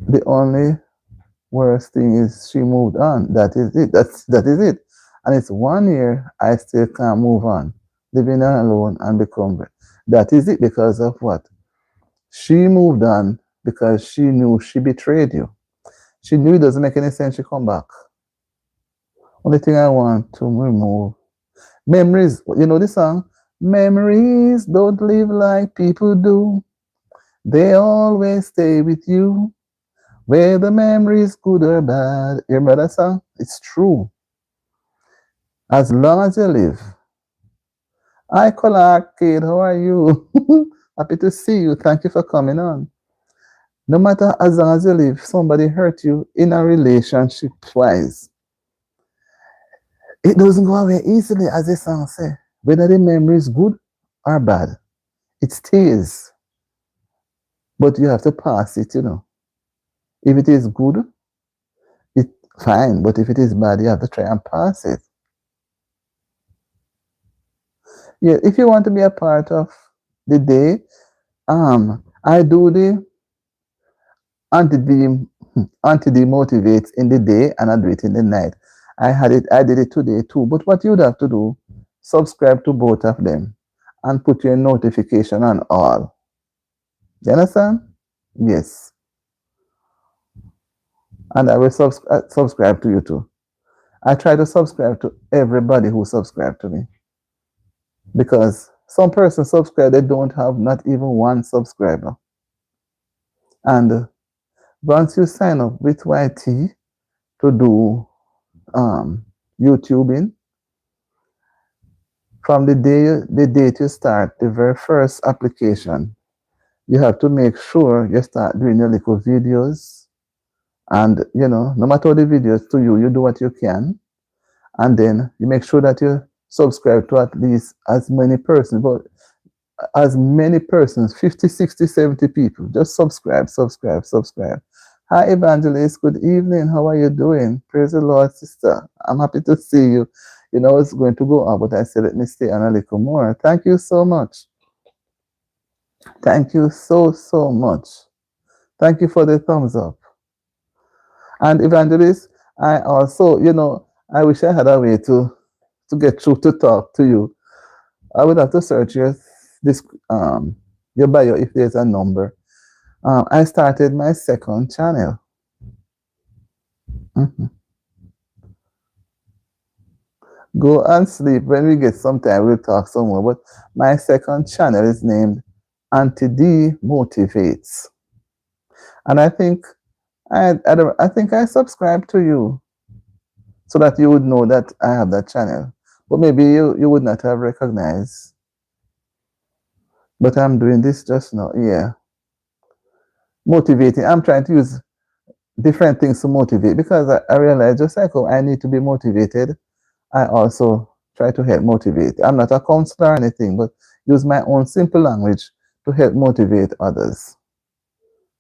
The only worst thing is she moved on. That is it. That is it. And it's 1 year I still can't move on. Living alone and become. That is it because of what? She moved on because she knew she betrayed you. She knew it doesn't make any sense she come back. Only thing I want to remove. Memories. You know the song? Memories don't live like people do. They always stay with you. Whether memories good or bad. You remember that song? It's true. As long as you live. Hi, Kola Kid, how are you? Happy to see you. Thank you for coming on. No matter as long as you live, somebody hurt you in a relationship twice. It doesn't go away easily, as the song say. Whether the memory is good or bad, it stays. But you have to pass it, you know. If it is good, it's fine. But if it is bad, you have to try and pass it. Yeah, if you want to be a part of the day, I do the anti demotivates in the day and I do it in the night. I did it today too. But what you'd have to do, subscribe to both of them and put your notification on all. You understand? Yes. And I will subscribe to you too. I try to subscribe to everybody who subscribed to me. Because some persons subscribe, they don't have not even one subscriber. And once you sign up with YT to do YouTubing, from the date you start, the very first application, you have to make sure you start doing your little videos. And, you know, no matter the videos to you, you do what you can. And then you make sure that you subscribe to at least as many persons, but as many persons, 50, 60, 70 people. Just subscribe. Hi, Evangelist. Good evening. How are you doing? Praise the Lord, sister. I'm happy to see you. You know, it's going to go on, but I said, let me stay on a little more. Thank you so much. Thank you so, so much. Thank you for the thumbs up. And Evangelist, I also, you know, I wish I had a way to get through to talk to you. I would have to search your bio if there's a number. I started my second channel. Go and sleep. When we get some time, we'll talk some more. But my second channel is named Anti-D Motivates. And I think I think I subscribed to you so that you would know that I have that channel. But maybe you would not have recognized. But I'm doing this just now. Yeah. Motivating. I'm trying to use different things to motivate because I realize just like I need to be motivated, I also try to help motivate. I'm not a counselor or anything, but use my own simple language to help motivate others.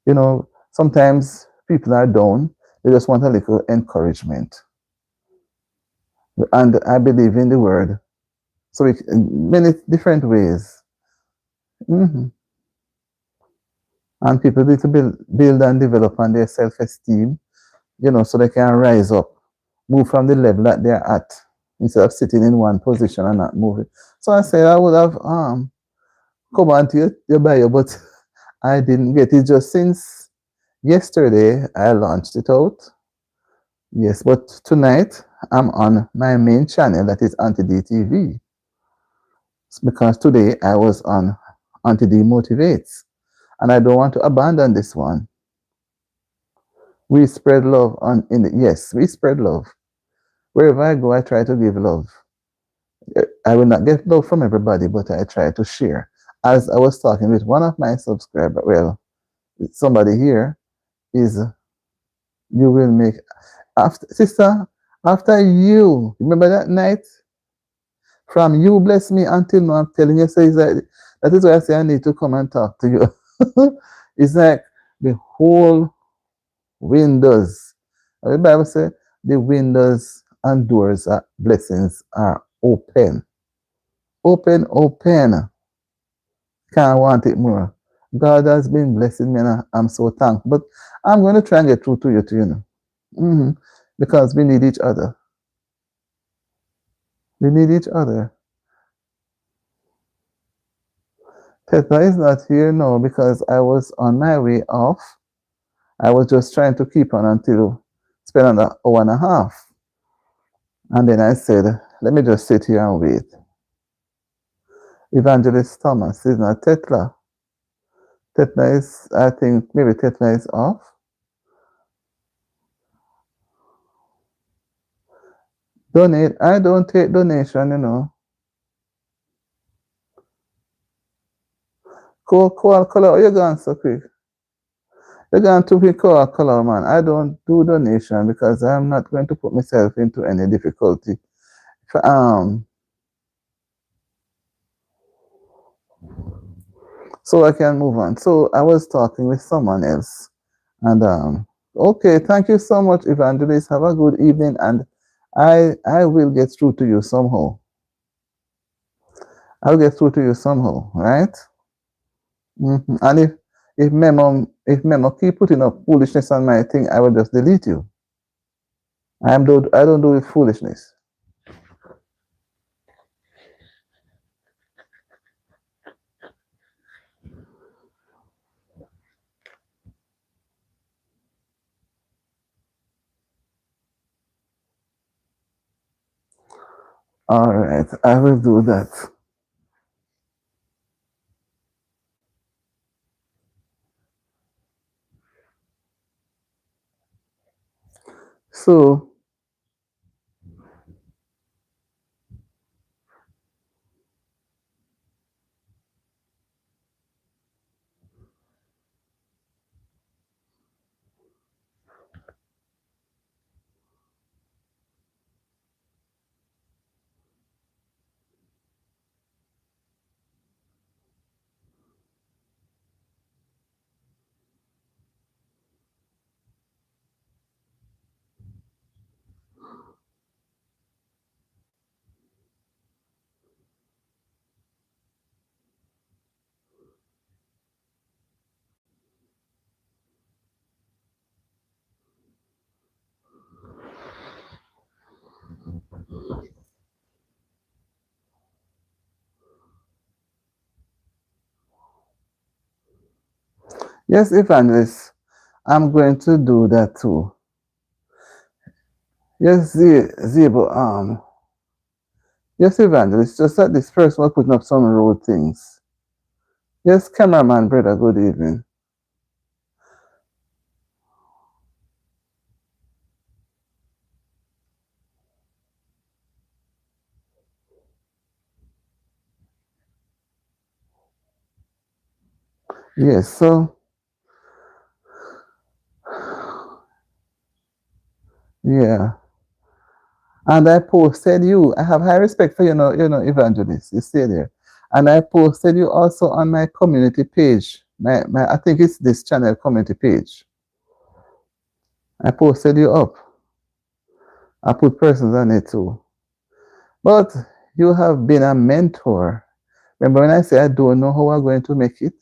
You know, sometimes people are down, they just want a little encouragement. And I believe in the word. So in many different ways. And people need to build and develop on their self-esteem, you know, so they can rise up, move from the level that they're at, instead of sitting in one position and not moving. So I said I would have come on to your bio, but I didn't get it. Just since yesterday, I launched it out. Yes, but tonight I'm on my main channel, that is Anti-D TV. Because today I was on Anti-D Motivates. And I don't want to abandon this one. We spread love yes, we spread love. Wherever I go, I try to give love. I will not get love from everybody, but I try to share. As I was talking with one of my subscribers, well, somebody here is, you will make, sister, after you, remember that night? From you bless me until now, I'm telling you, so it's like, that is why I say I need to come and talk to you. It's like the whole windows. The Bible says the windows and doors of blessings are open. Open. Can't want it more. God has been blessing me and I'm so thankful. But I'm going to try and get through to you, because we need each other. We need each other. Petra is not here now because I was on my way off. I was just trying to keep on until spend another hour and a half. And then I said, let me just sit here and wait. Evangelist Thomas is not Tetla. Tetla is, I think, maybe Tetla is off. Donate. I don't take donation, you know. Color, oh, you're gone so quick. You're gone too quick, color, man. I don't do donation because I'm not going to put myself into any difficulty. Um, so I can move on. So I was talking with someone else, and okay, thank you so much, Evangelist. Have a good evening, and I will get through to you somehow. I'll get through to you somehow, right? And if Memo keep putting up foolishness on my thing, I will just delete you. I don't do it foolishness. All right, I will do that. So yes, Evangelist, I'm going to do that too. Yes, Zebo, yes, Evangelist, just that this person was putting up some rude things. Yes, cameraman, brother, good evening. Yes, so, yeah. And I posted you. I have high respect for Evangelist. You stay there. And I posted you also on my community page. I think it's this channel community page. I posted you up. I put persons on it too. But you have been a mentor. Remember when I said I don't know how I'm going to make it?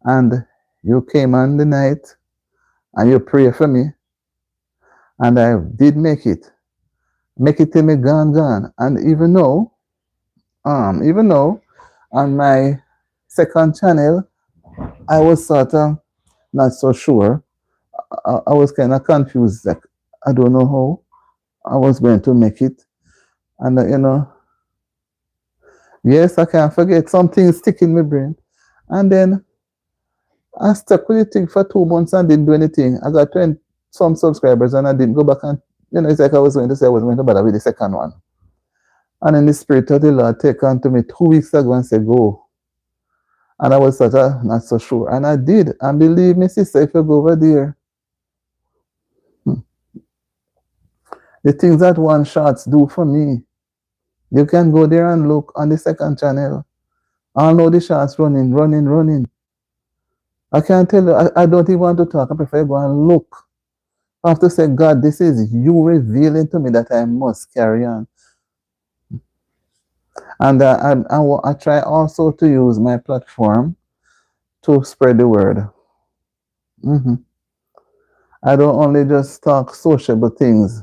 And you came on the night and you prayed for me. And I did make it. Make it till me gone. And even though on my second channel, I was sort of not so sure. I was kind of confused. Like, I don't know how I was going to make it. And, yes, I can't forget. Something stick in my brain. And then I stuck with the thing for 2 months and didn't do anything. I got 20 some subscribers and I didn't go back and, it's like I was going to say I was going to bother with the second one. And then the Spirit of the Lord take on to me 2 weeks ago and said, go. And I was sort of not so sure. And I did. And believe me, sister, if you go over there, the things that one shots do for me, you can go there and look on the second channel. I know the shots running. I can't tell you, I don't even want to talk. I prefer go and look. I have to say, God, this is you revealing to me that I must carry on. And I try also to use my platform to spread the word. I don't only just talk sociable things.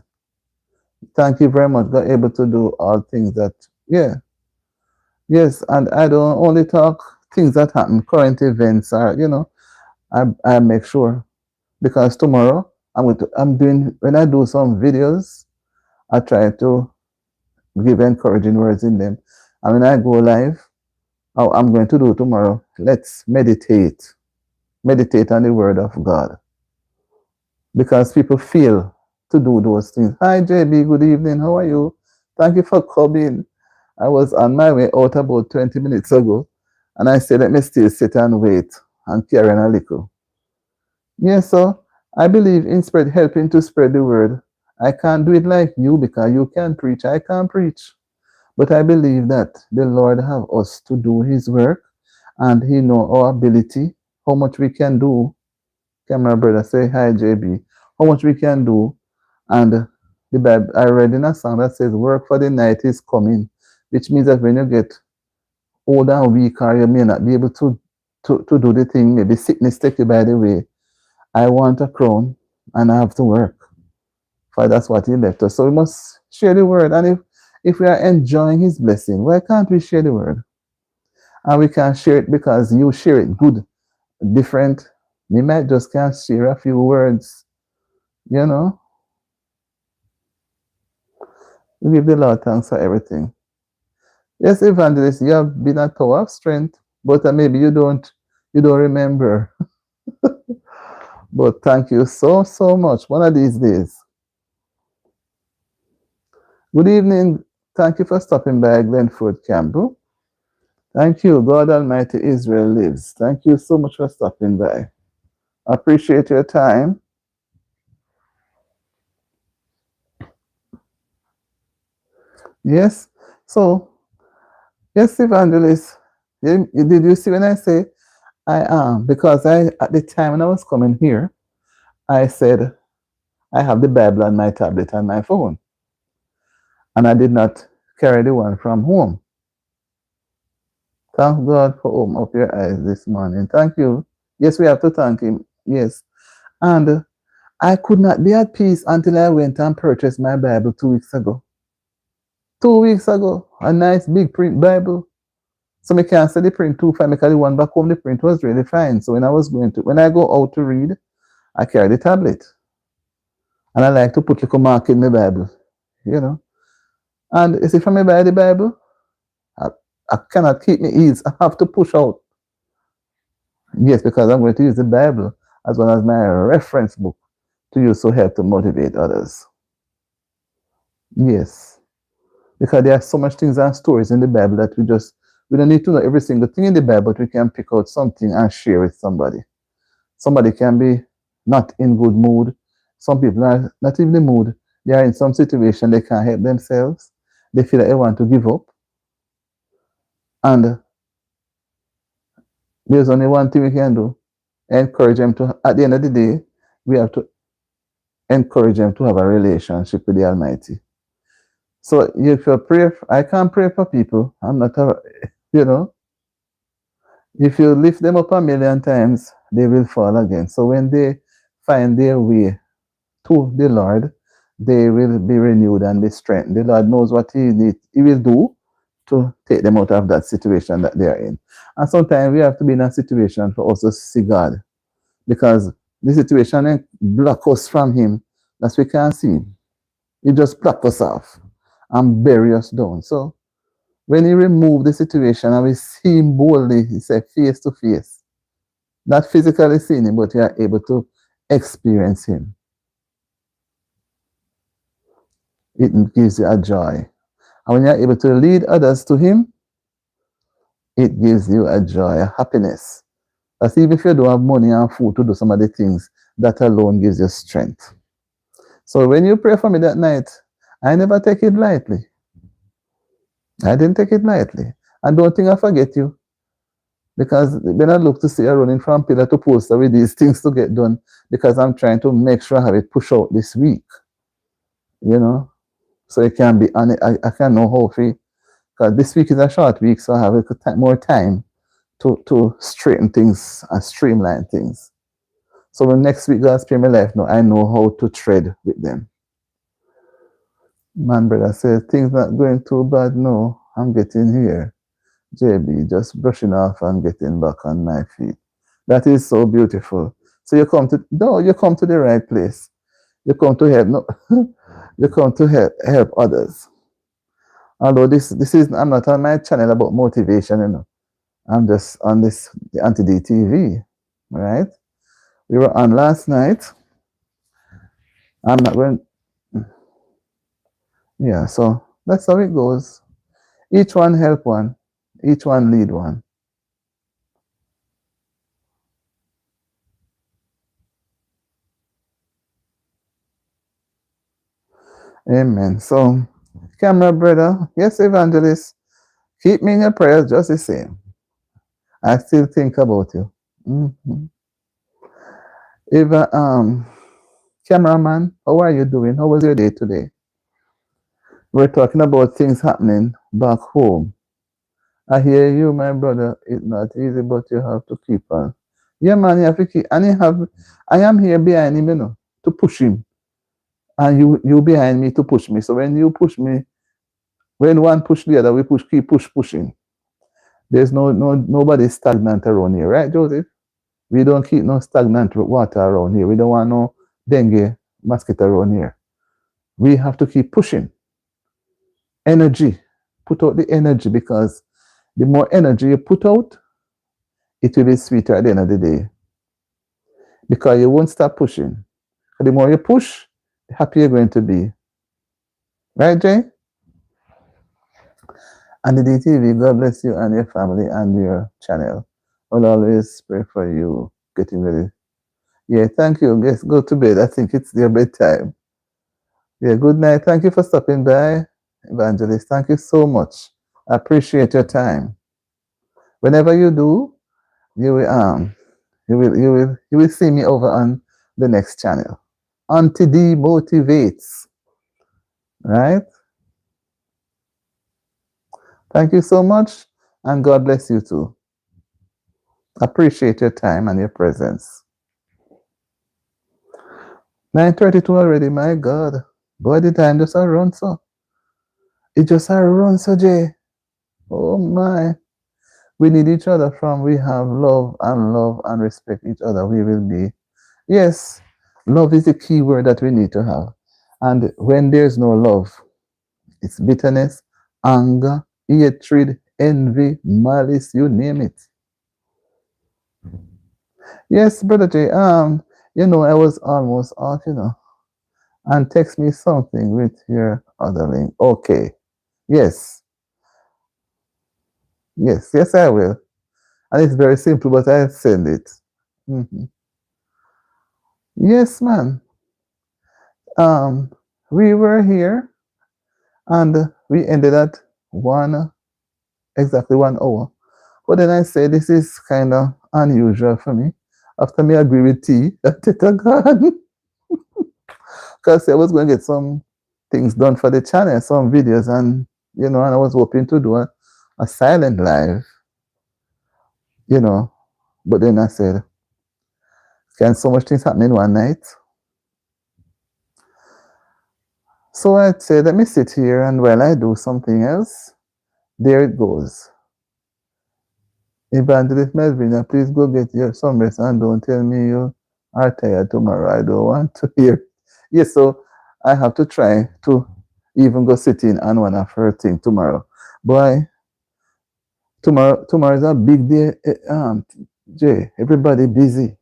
Thank you very much. God able to do all things that, yeah. Yes, and I don't only talk things that happen, current events, or I make sure because tomorrow I'm doing when I do some videos, I try to give encouraging words in them, and when I go live, I'm going to do tomorrow. Let's meditate on the word of God because people feel to do those things. Hi JB, good evening. How are you? Thank you for coming. I was on my way out about 20 minutes ago, and I said, let me still sit and wait and carry on a little. Yes, so I believe in helping to spread the word. I can't do it like you because you can preach. I can't preach. But I believe that the Lord have us to do His work, and He know our ability, how much we can do. Camera brother, say hi, JB. How much we can do, and the Bible I read in a song that says, "Work for the night is coming," which means that when you get old and weak, or you may not be able to do the thing, maybe sickness take you by the way. I want a crown, and I have to work. For that's what He left us. So we must share the word. And if we are enjoying His blessing, why can't we share the word? And we can share it because you share it good, different. We might just can't share a few words, you know. We give the Lord thanks for everything. Yes, evangelist, you have been a tower of strength, but maybe you don't remember. But thank you so much. One of these days. Good evening. Thank you for stopping by, Glenford Campbell. Thank you. God Almighty Israel lives. Thank you so much for stopping by. I appreciate your time. Yes. So, yes, evangelist. Did you see when I say I am? Because at the time when I was coming here, I said I have the Bible on my tablet and my phone, and I did not carry the one from home. Thank God for opening up your eyes this morning. Thank you. Yes, we have to thank Him. Yes, and I could not be at peace until I went and purchased my Bible 2 weeks ago. 2 weeks ago, a nice big print Bible. So I can't say the print too fine because the one back home, the print was really fine. So when I go out to read, I carry the tablet. And I like to put little mark in the Bible, you know. And you see, if I buy the Bible, I, I cannot keep my ease. I have to push out. Yes, because I'm going to use the Bible as well as my reference book to use to help to motivate others. Yes. Because there are so much things and stories in the Bible that we don't need to know every single thing in the Bible, but we can pick out something and share with somebody. Somebody can be not in good mood. Some people are not in the mood. They are in some situation they can't help themselves. They feel like they want to give up. And there's only one thing we can do. Encourage them to, at the end of the day, we have to encourage them to have a relationship with the Almighty. So if you pray, I can't pray for people. I'm not a, you know, if you lift them up a million times, they will fall again. So when they find their way to the Lord, they will be renewed and be strengthened. The Lord knows what He will do to take them out of that situation that they are in. And sometimes we have to be in a situation for us to see God, because the situation block us from Him. That's we can't see Him. He just block us off and bury us down. So when He remove the situation and we see Him boldly, He said face to face, not physically seeing Him, but we are able to experience Him. It gives you a joy. And when you're able to lead others to Him, it gives you a joy, a happiness. That's even if you don't have money and food to do some of the things, that alone gives you strength. So when you pray for me that night, I never take it lightly. I didn't take it lightly. And don't think I forget you. Because when I look to see you running from pillar to post with these things to get done, because I'm trying to make sure I have it push out this week. You know? So it can be on it. I can know how to, because this week is a short week, so I have more time to straighten things and streamline things. So when next week God spare my life now, I know how to tread with them. Man, brother says things not going too bad. No, I'm getting here. JB, just brushing off and getting back on my feet. That is so beautiful. So you come to the right place. You come to help. No, you come to help others. Although this is, I'm not on my channel about motivation, you know. I'm just on the Anti-DTV, right? We were on last night. I'm not going. Yeah, so that's how it goes. Each one help one. Each one lead one. Amen. So Camera brother, yes, evangelist, keep me in your prayers just the same. I still think about you. Mm-hmm. Eva, cameraman, how are you doing? How was your day today? We're talking about things happening back home. I hear you, my brother. It's not easy, but you have to keep on. Yeah, man, you have to keep. And I am here behind him, to push him, and you behind me to push me. So when you push me, when one push the other, we keep pushing. There's nobody stagnant around here, right, Joseph? We don't keep no stagnant water around here. We don't want no dengue mosquito around here. We have to keep pushing. Energy. Put out the energy, because the more energy you put out, it will be sweeter at the end of the day. Because you won't stop pushing. The more you push, the happier you're going to be. Right, Jay? And the DTV, God bless you and your family and your channel. I'll always pray for you getting ready. Yeah, thank you. Guess go to bed. I think it's their bedtime. Yeah, good night. Thank you for stopping by, Evangelist. Thank you so much. I appreciate your time. Whenever you do, you will you will see me over on the next channel. Auntie D motivates. Right? Thank you so much, and God bless you too. Appreciate your time and your presence. 9:32 already, my God. Boy, the time just a run so. It just a run so, Jay. Oh my. We need each other from we have love and respect each other. We will be. Yes, love is the key word that we need to have. And when there's no love, it's bitterness, anger, hatred, envy, malice, you name it. Yes, Brother Jay, I was almost off, and text me something with your other link. Okay. Yes. Yes, I will. And it's very simple, but I'll send it. Mm-hmm. Yes, man. We were here and we ended at exactly 1 hour. But then I said, this is kind of unusual for me. After me agree with T, I take a gun. Because I was going to get some things done for the channel, some videos, and I was hoping to do a silent live, But then I said, can so much things happen in one night? So I said, let me sit here, and while I do something else, there it goes. Evangelist Melvina, please go get your some rest and don't tell me you are tired tomorrow. I don't want to hear. Yes, so I have to try to even go sit in on one of her things tomorrow. Boy, tomorrow is a big day. Jay, everybody busy.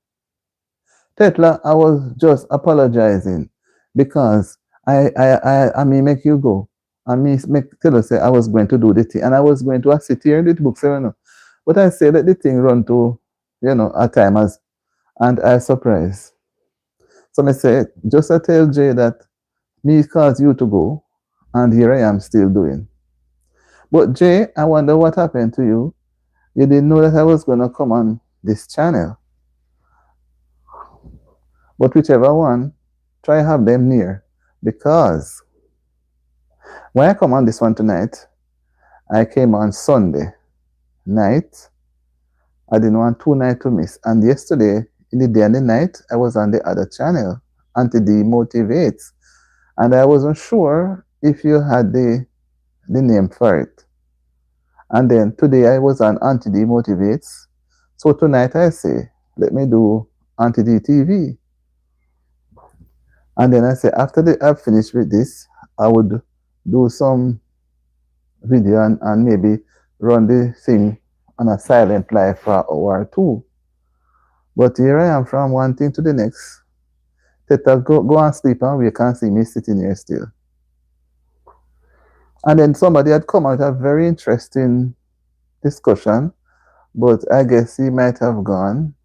Tetla, I was just apologizing because I may make you go. I may make tell us say I was going to do the thing and I was going to sit here and do the book. So, but I say that the thing run to, at times, and I surprised. So I say, just I tell Jay that me cause you to go, and here I am still doing. But Jay, I wonder what happened to you. You didn't know that I was gonna come on this channel. But whichever one, try have them near. Because when I come on this one tonight, I came on Sunday night. I didn't want 2 nights to miss. And yesterday, in the day and the night, I was on the other channel, Auntie D Motivates. And I wasn't sure if you had the name for it. And then today I was on Auntie D Motivates. So tonight I say, let me do Auntie D TV. And then I say, after I've finished with this, I would do some video and maybe run the thing on a silent live for an hour or two. But here I am from one thing to the next. Teta, go and sleep and we can't see me sitting here still. And then somebody had come out a very interesting discussion, but I guess he might have gone.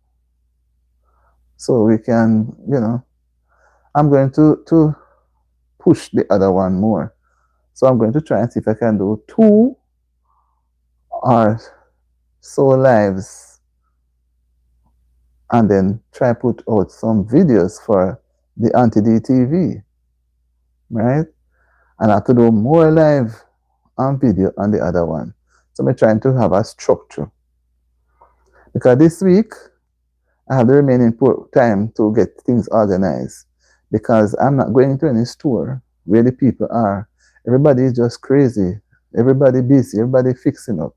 So we can, I'm going to push the other one more. So I'm going to try and see if I can do 2 or so lives and then try put out some videos for the Anti-DTV, right? And I have to do more live on video on the other one. So I'm trying to have a structure. Because this week, I have the remaining time to get things organized. Because I'm not going to any store where the people are. Everybody is just crazy. Everybody busy. Everybody fixing up.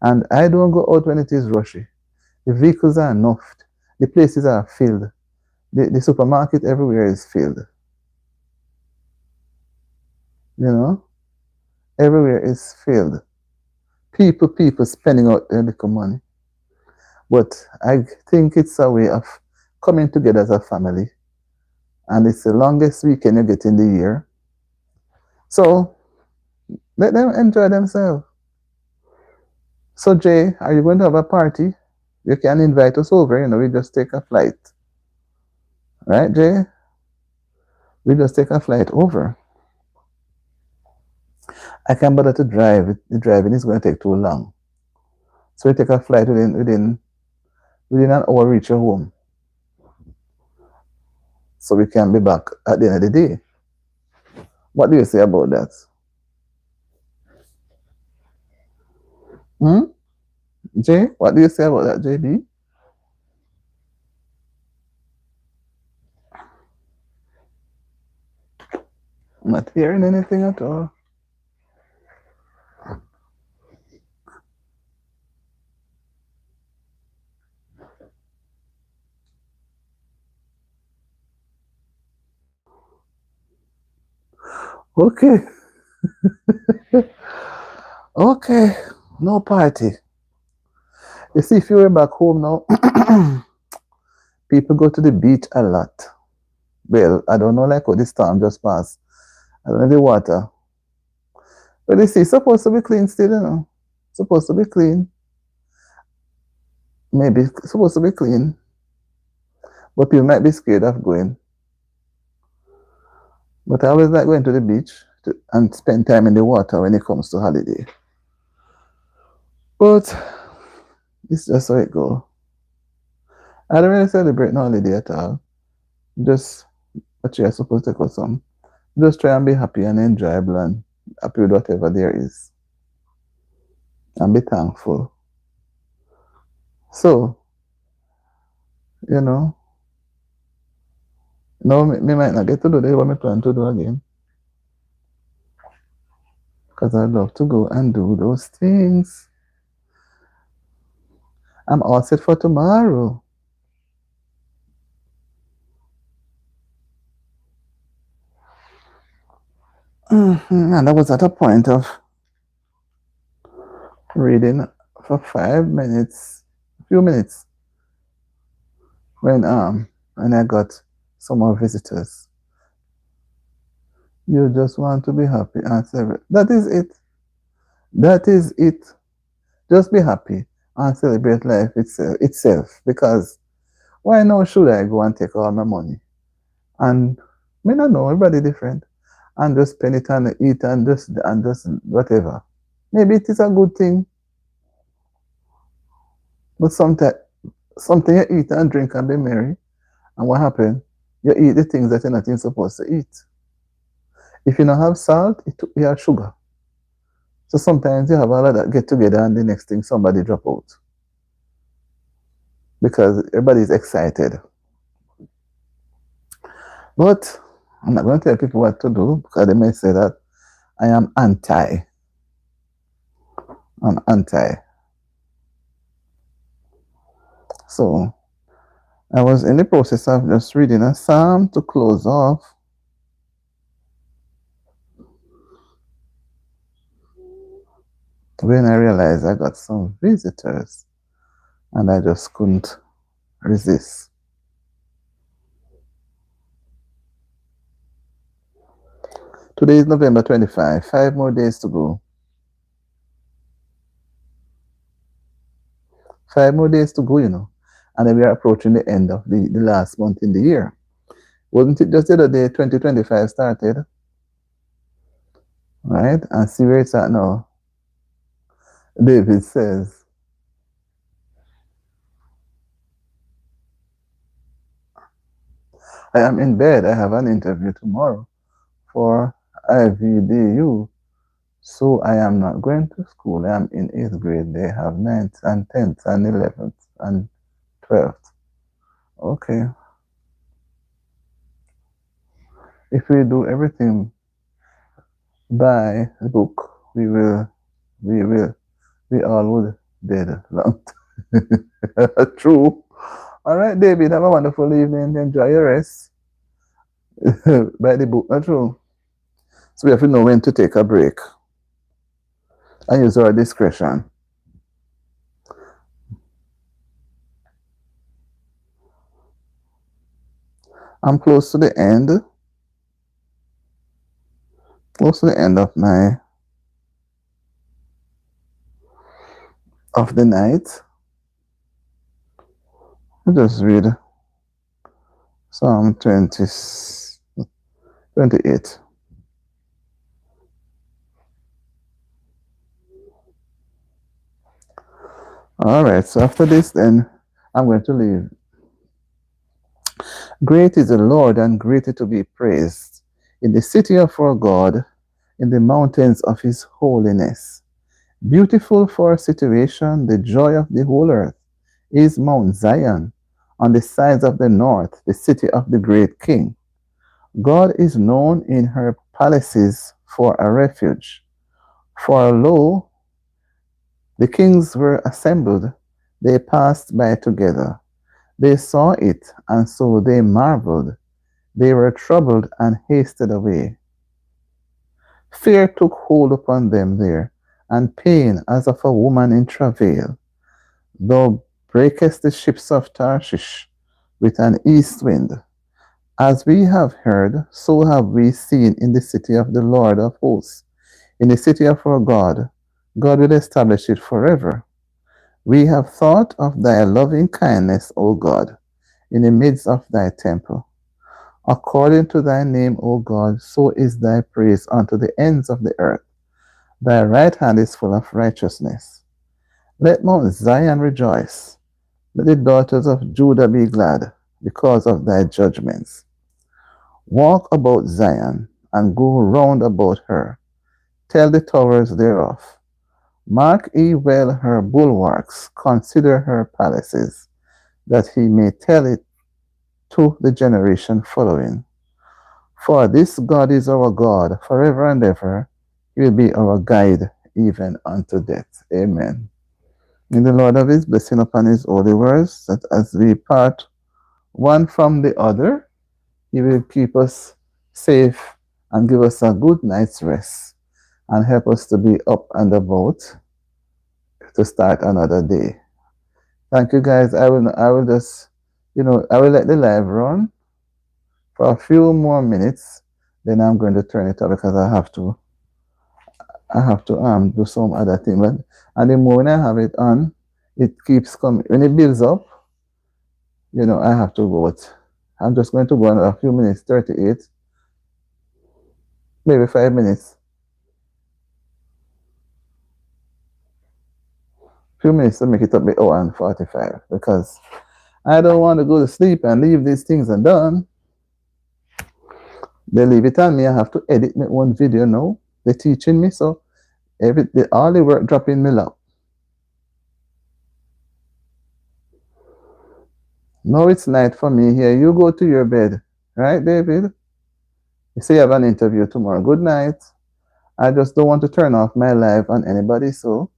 And I don't go out when it is rushy. The vehicles are enough. The places are filled. The supermarket everywhere is filled. You know? Everywhere is filled. People spending out their little money. But I think it's a way of coming together as a family. And it's the longest weekend you get in the year. So let them enjoy themselves. So Jay, are you going to have a party? You can invite us over, we just take a flight. Right, Jay? We just take a flight over. I can't bother to drive. The driving is going to take too long. So we take a flight within an hour, reach your home. So we can be back at the end of the day. What do you say about that? Jay, what do you say about that, JB? I'm not hearing anything at all. Okay. Okay. No party. You see, if you were back home now, people go to the beach a lot. Well, I don't know like how this storm just passed. I don't know the water. But you see, it's supposed to be clean still, Supposed to be clean. Maybe it's supposed to be clean. But people might be scared of going. But I always like going to the beach and spend time in the water when it comes to holiday. But it's just how it goes. I don't really celebrate no holiday at all. Just what you're supposed to go some. Just try and be happy and enjoyable and happy with whatever there is. And be thankful. So, no, me might not get to do what I plan to do again. Because I love to go and do those things. I'm all set for tomorrow. And I was at a point of reading for 5 minutes, a few minutes, when I got some more visitors. You just want to be happy and celebrate. That is it. That is it. Just be happy and celebrate life itself. Because why now should I go and take all my money? And me not know, everybody different. And just spend it and eat and just whatever. Maybe it is a good thing. But sometimes something you eat and drink and be merry. And what happens? You eat the things that you're not even supposed to eat. If you don't have salt, you have sugar. So sometimes you have all of that get together and the next thing somebody drop out. Because everybody's excited. But I'm not going to tell people what to do because they may say that I am anti. I'm anti. So I was in the process of just reading a psalm to close off. When I realized I got some visitors and I just couldn't resist. Today is November 25, 5 more days to go. 5 more days to go, and then we are approaching the end of the last month in the year. Wasn't it just the other day 2025 started? right? And see where it's at now. David says, I am in bed. I have an interview tomorrow for IVDU. So I am not going to school. I am in 8th grade. They have 9th and 10th and 11th and 12th. Okay. If we do everything by the book, we all would dead long. True. All right, David, have a wonderful evening. Enjoy your rest. By the book, not true. So we have to know when to take a break and use our discretion. I'm close to the end. Close to the end of the night. I'll just read Psalm 28. All right, so after this, then I'm going to leave. Great is the Lord and greatly to be praised in the city of our God, in the mountains of his holiness. Beautiful for a situation, the joy of the whole earth is Mount Zion, on the sides of the north, the city of the great king. God is known in her palaces for a refuge. For lo, the kings were assembled, they passed by together. They saw it, and so they marveled. They were troubled and hasted away. Fear took hold upon them there, and pain as of a woman in travail. Thou breakest the ships of Tarshish with an east wind. As we have heard, so have we seen in the city of the Lord of hosts, in the city of our God. God will establish it forever. We have thought of thy loving kindness, O God, in the midst of thy temple. According to thy name, O God, so is thy praise unto the ends of the earth. Thy right hand is full of righteousness. Let Mount Zion rejoice. Let the daughters of Judah be glad because of thy judgments. Walk about Zion and go round about her. Tell the towers thereof. Mark ye well her bulwarks, consider her palaces, that he may tell it to the generation following. For this God is our God forever and ever. He will be our guide even unto death. Amen. In the Lord of his blessing upon his holy words, that as we part one from the other, he will keep us safe and give us a good night's rest and help us to be up and about to start another day. Thank you guys. I will just I will let the live run for a few more minutes. Then I'm going to turn it off because I have to do some other thing. But and the more when I have it on, it keeps coming. When it builds up, I have to vote. I'm just going to go on a few minutes, 38, maybe 5 minutes. Few minutes to make it up by 1:45 because I don't want to go to sleep and leave these things undone. They leave it on me. I have to edit my own video now. They're teaching me, so all the work drop in my lap. Now it's night for me here. You go to your bed, right, David? You say you have an interview tomorrow. Good night. I just don't want to turn off my live on anybody, so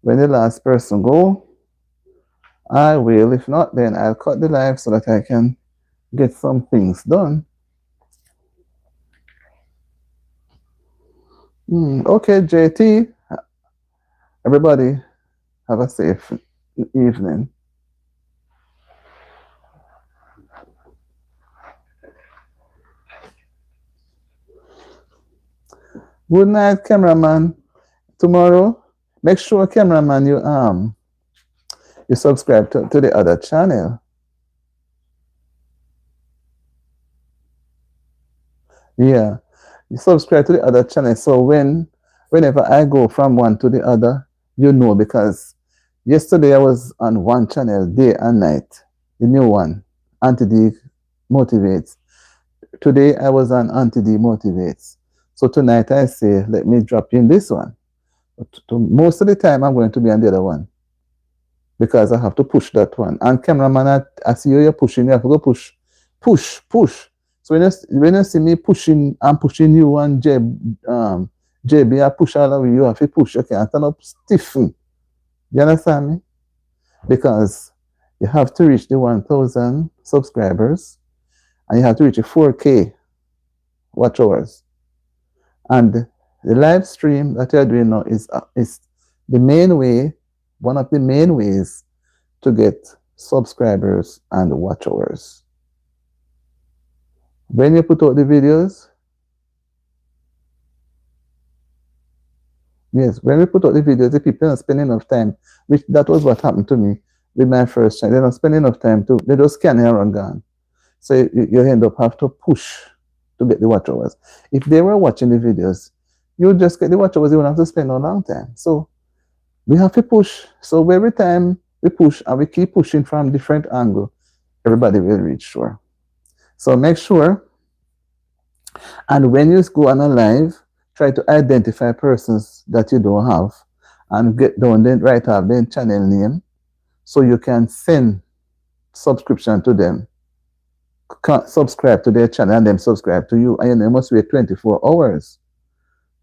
when the last person go, I will. If not, then I'll cut the live so that I can get some things done. Okay, JT. Everybody, have a safe evening. Good night, cameraman. Tomorrow, make sure, cameraman, you subscribe to the other channel. Yeah. You subscribe to the other channel. So whenever I go from one to the other, you know, because yesterday I was on one channel day and night, the new one, Anti-D Motivates. Today I was on Anti-D Motivates. So tonight I say, let me drop in this one. But most of the time I'm going to be on the other one because I have to push that one. And cameraman, I see you're pushing, you have to go push, push, push. So when you see me pushing, I'm pushing you and JB, I push all of you, you have to push. You can't stand up stiffen. You understand me? Because you have to reach the 1,000 subscribers and you have to reach the 4K watch hours. And the live stream that you're doing now is the main way, one of the main ways to get subscribers and watch hours. When you put out the videos, yes, when we put out the videos, the people don't spend enough time, which that was what happened to me with my first channel. They don't spend enough time they just scan here and gone. So you end up have to push to get the watch hours. If they were watching the videos, you would just get the watch hours, you wouldn't have to spend a long time. So we have to push. So every time we push and we keep pushing from different angle, everybody will reach sure. So make sure, and when you go on a live, try to identify persons that you don't have and get down then right have their channel name so you can send subscription to them. Subscribe to their channel and them subscribe to you, and your name must wait 24 hours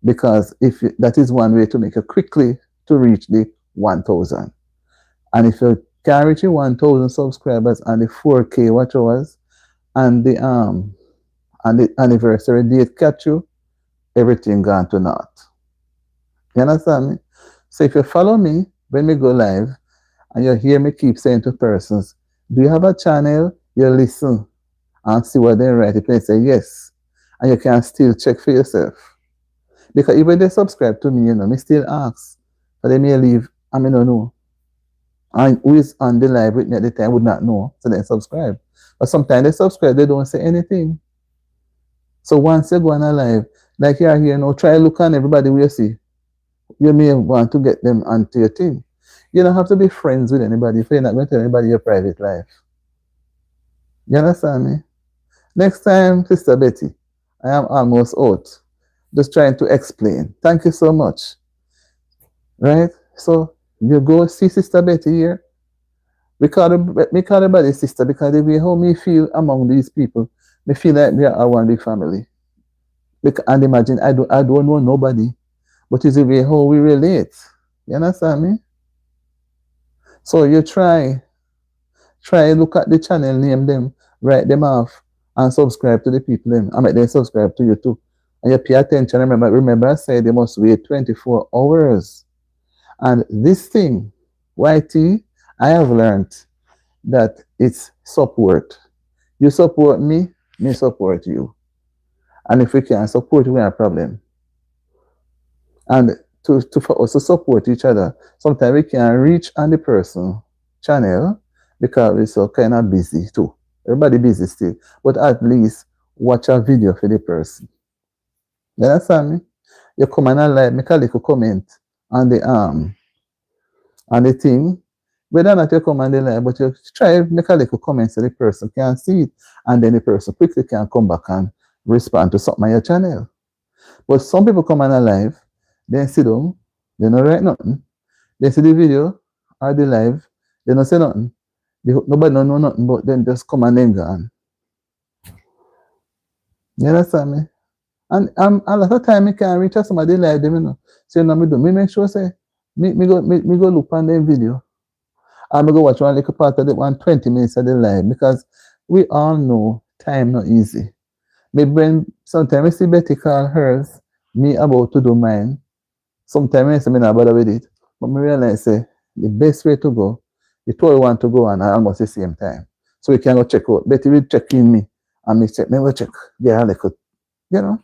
because that is one way to make it quickly to reach the 1,000. And if you can reach the 1,000 subscribers and the 4K watch hours and the anniversary date catch you, everything gone to naught. You understand me? So if you follow me when we go live and you hear me keep saying to persons, do you have a channel? You listen and see what they write. If they say yes, and you can still check for yourself. Because even they subscribe to me, me still ask. But they may leave, I don't know. And who is on the live with me at the time would not know, so they subscribe. But sometimes they subscribe, they don't say anything. So once you go on a live, like you're here now, try look on everybody we see. You may want to get them onto your team. You don't have to be friends with anybody if you're not going to tell anybody your private life. You understand me? Next time, Sister Betty, I am almost out. Just trying to explain. Thank you so much. Right? So you go see Sister Betty here. Me call everybody sister because the way how me feel among these people, me feel like we are one big family. And imagine I don't know nobody, but it's the way how we relate. You understand me? So you try look at the channel, name them, write them off, and subscribe to the people them. I make them subscribe to you too. And you pay attention. Remember I said they must wait 24 hours. And this thing, YT, I have learned that it's support. You support me, me support you. And if we can support you, we have a problem. And for us to support each other, sometimes we can reach on the person channel because we're so kind of busy too. Everybody busy still. But at least watch a video for the person. You understand me? You come and like make a little comment on the thing. Whether or not you come on the live, but you try make a little comment so the person can see it, and then the person quickly can come back and respond to something on your channel. But some people come on a live, then sit down, they don't write nothing. They see the video or the live, they don't say nothing. Nobody don't know nothing, but then just come and then gone. You understand me? And a lot of time I can reach out somebody live them, you know. So me make sure say me go look on the video. I'm going to watch one little part of the 20 minutes of the live because we all know time not easy. Maybe when sometimes I see Betty call hers, me about to do mine. Sometimes I say me not bother with it. But I realize say the best way to go, the two I want to go on almost the same time. So we can go check out. Betty will check in me and me check. Me will check. Yeah, like you know.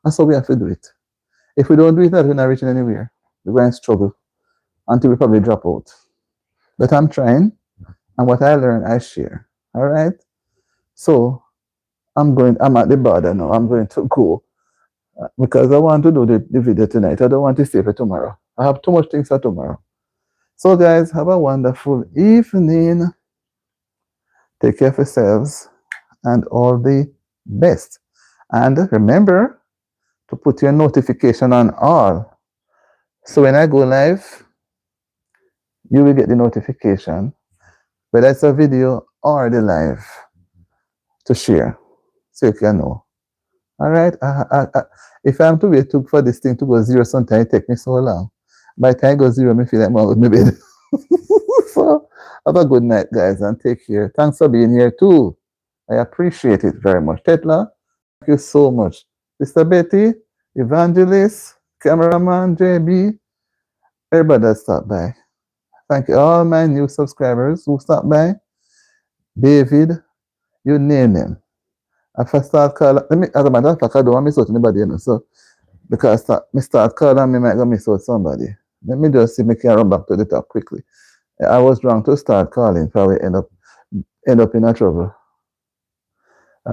That's how we have to do it. If we don't do it, we're not reaching anywhere. We're going to struggle until we probably drop out. But I'm trying, and what I learn, I share. All right? So I'm at the border now. I'm going to go because I want to do the video tonight. I don't want to save it tomorrow. I have too much things for tomorrow. So, guys, have a wonderful evening. Take care of yourselves and all the best. And remember to put your notification on all. So when I go live, you will get the notification, whether it's a video or the live, to share, so you can know. All right. If I'm to wait for this thing to go zero, sometimes it takes me so long. By the time it goes zero, I feel like I'm with my bed. So have a good night, guys, and take care. Thanks for being here too. I appreciate it very much. Tetla, thank you so much. Mr. Betty, Evangelist, Cameraman, JB, everybody that stopped by. Thank you, all my new subscribers who stopped by. David, you name them. If I start calling, as a matter of fact, I don't want to miss out anybody, so because I start calling, I might go miss out somebody. Let me just see if I can run back to the top quickly. I was wrong to start calling, probably end up in a trouble.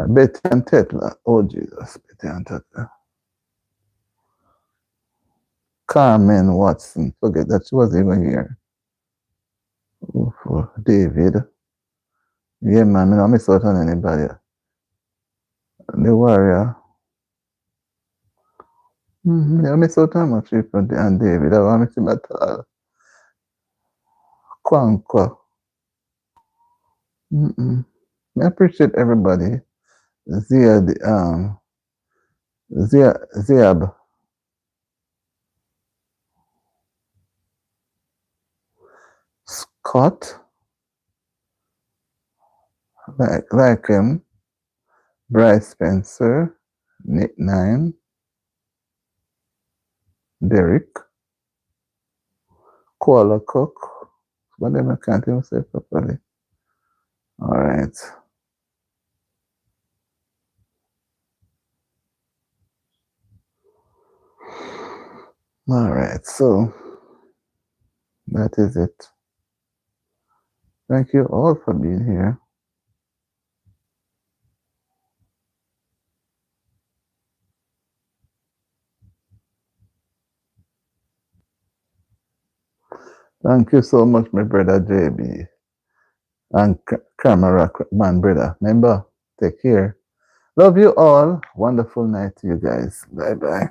Betty and Tetla. Oh, Jesus. Betty and Tetla. Carmen Watson. Forget that she was even here. Oh, David. Yeah, man. I don't miss out on anybody. The Warrior. I miss out on much people and David. I want to miss him at all. Kwankwa. I appreciate everybody. Ziab. Scott. Like him. Bryce Spencer. Nick 9. Derek. Koala Cook. Whatever, I can't even say properly. All right. All right, so that is it. Thank you all for being here. Thank you so much, my brother JB and camera man, brother. Remember, take care. Love you all. Wonderful night to you guys. Bye bye.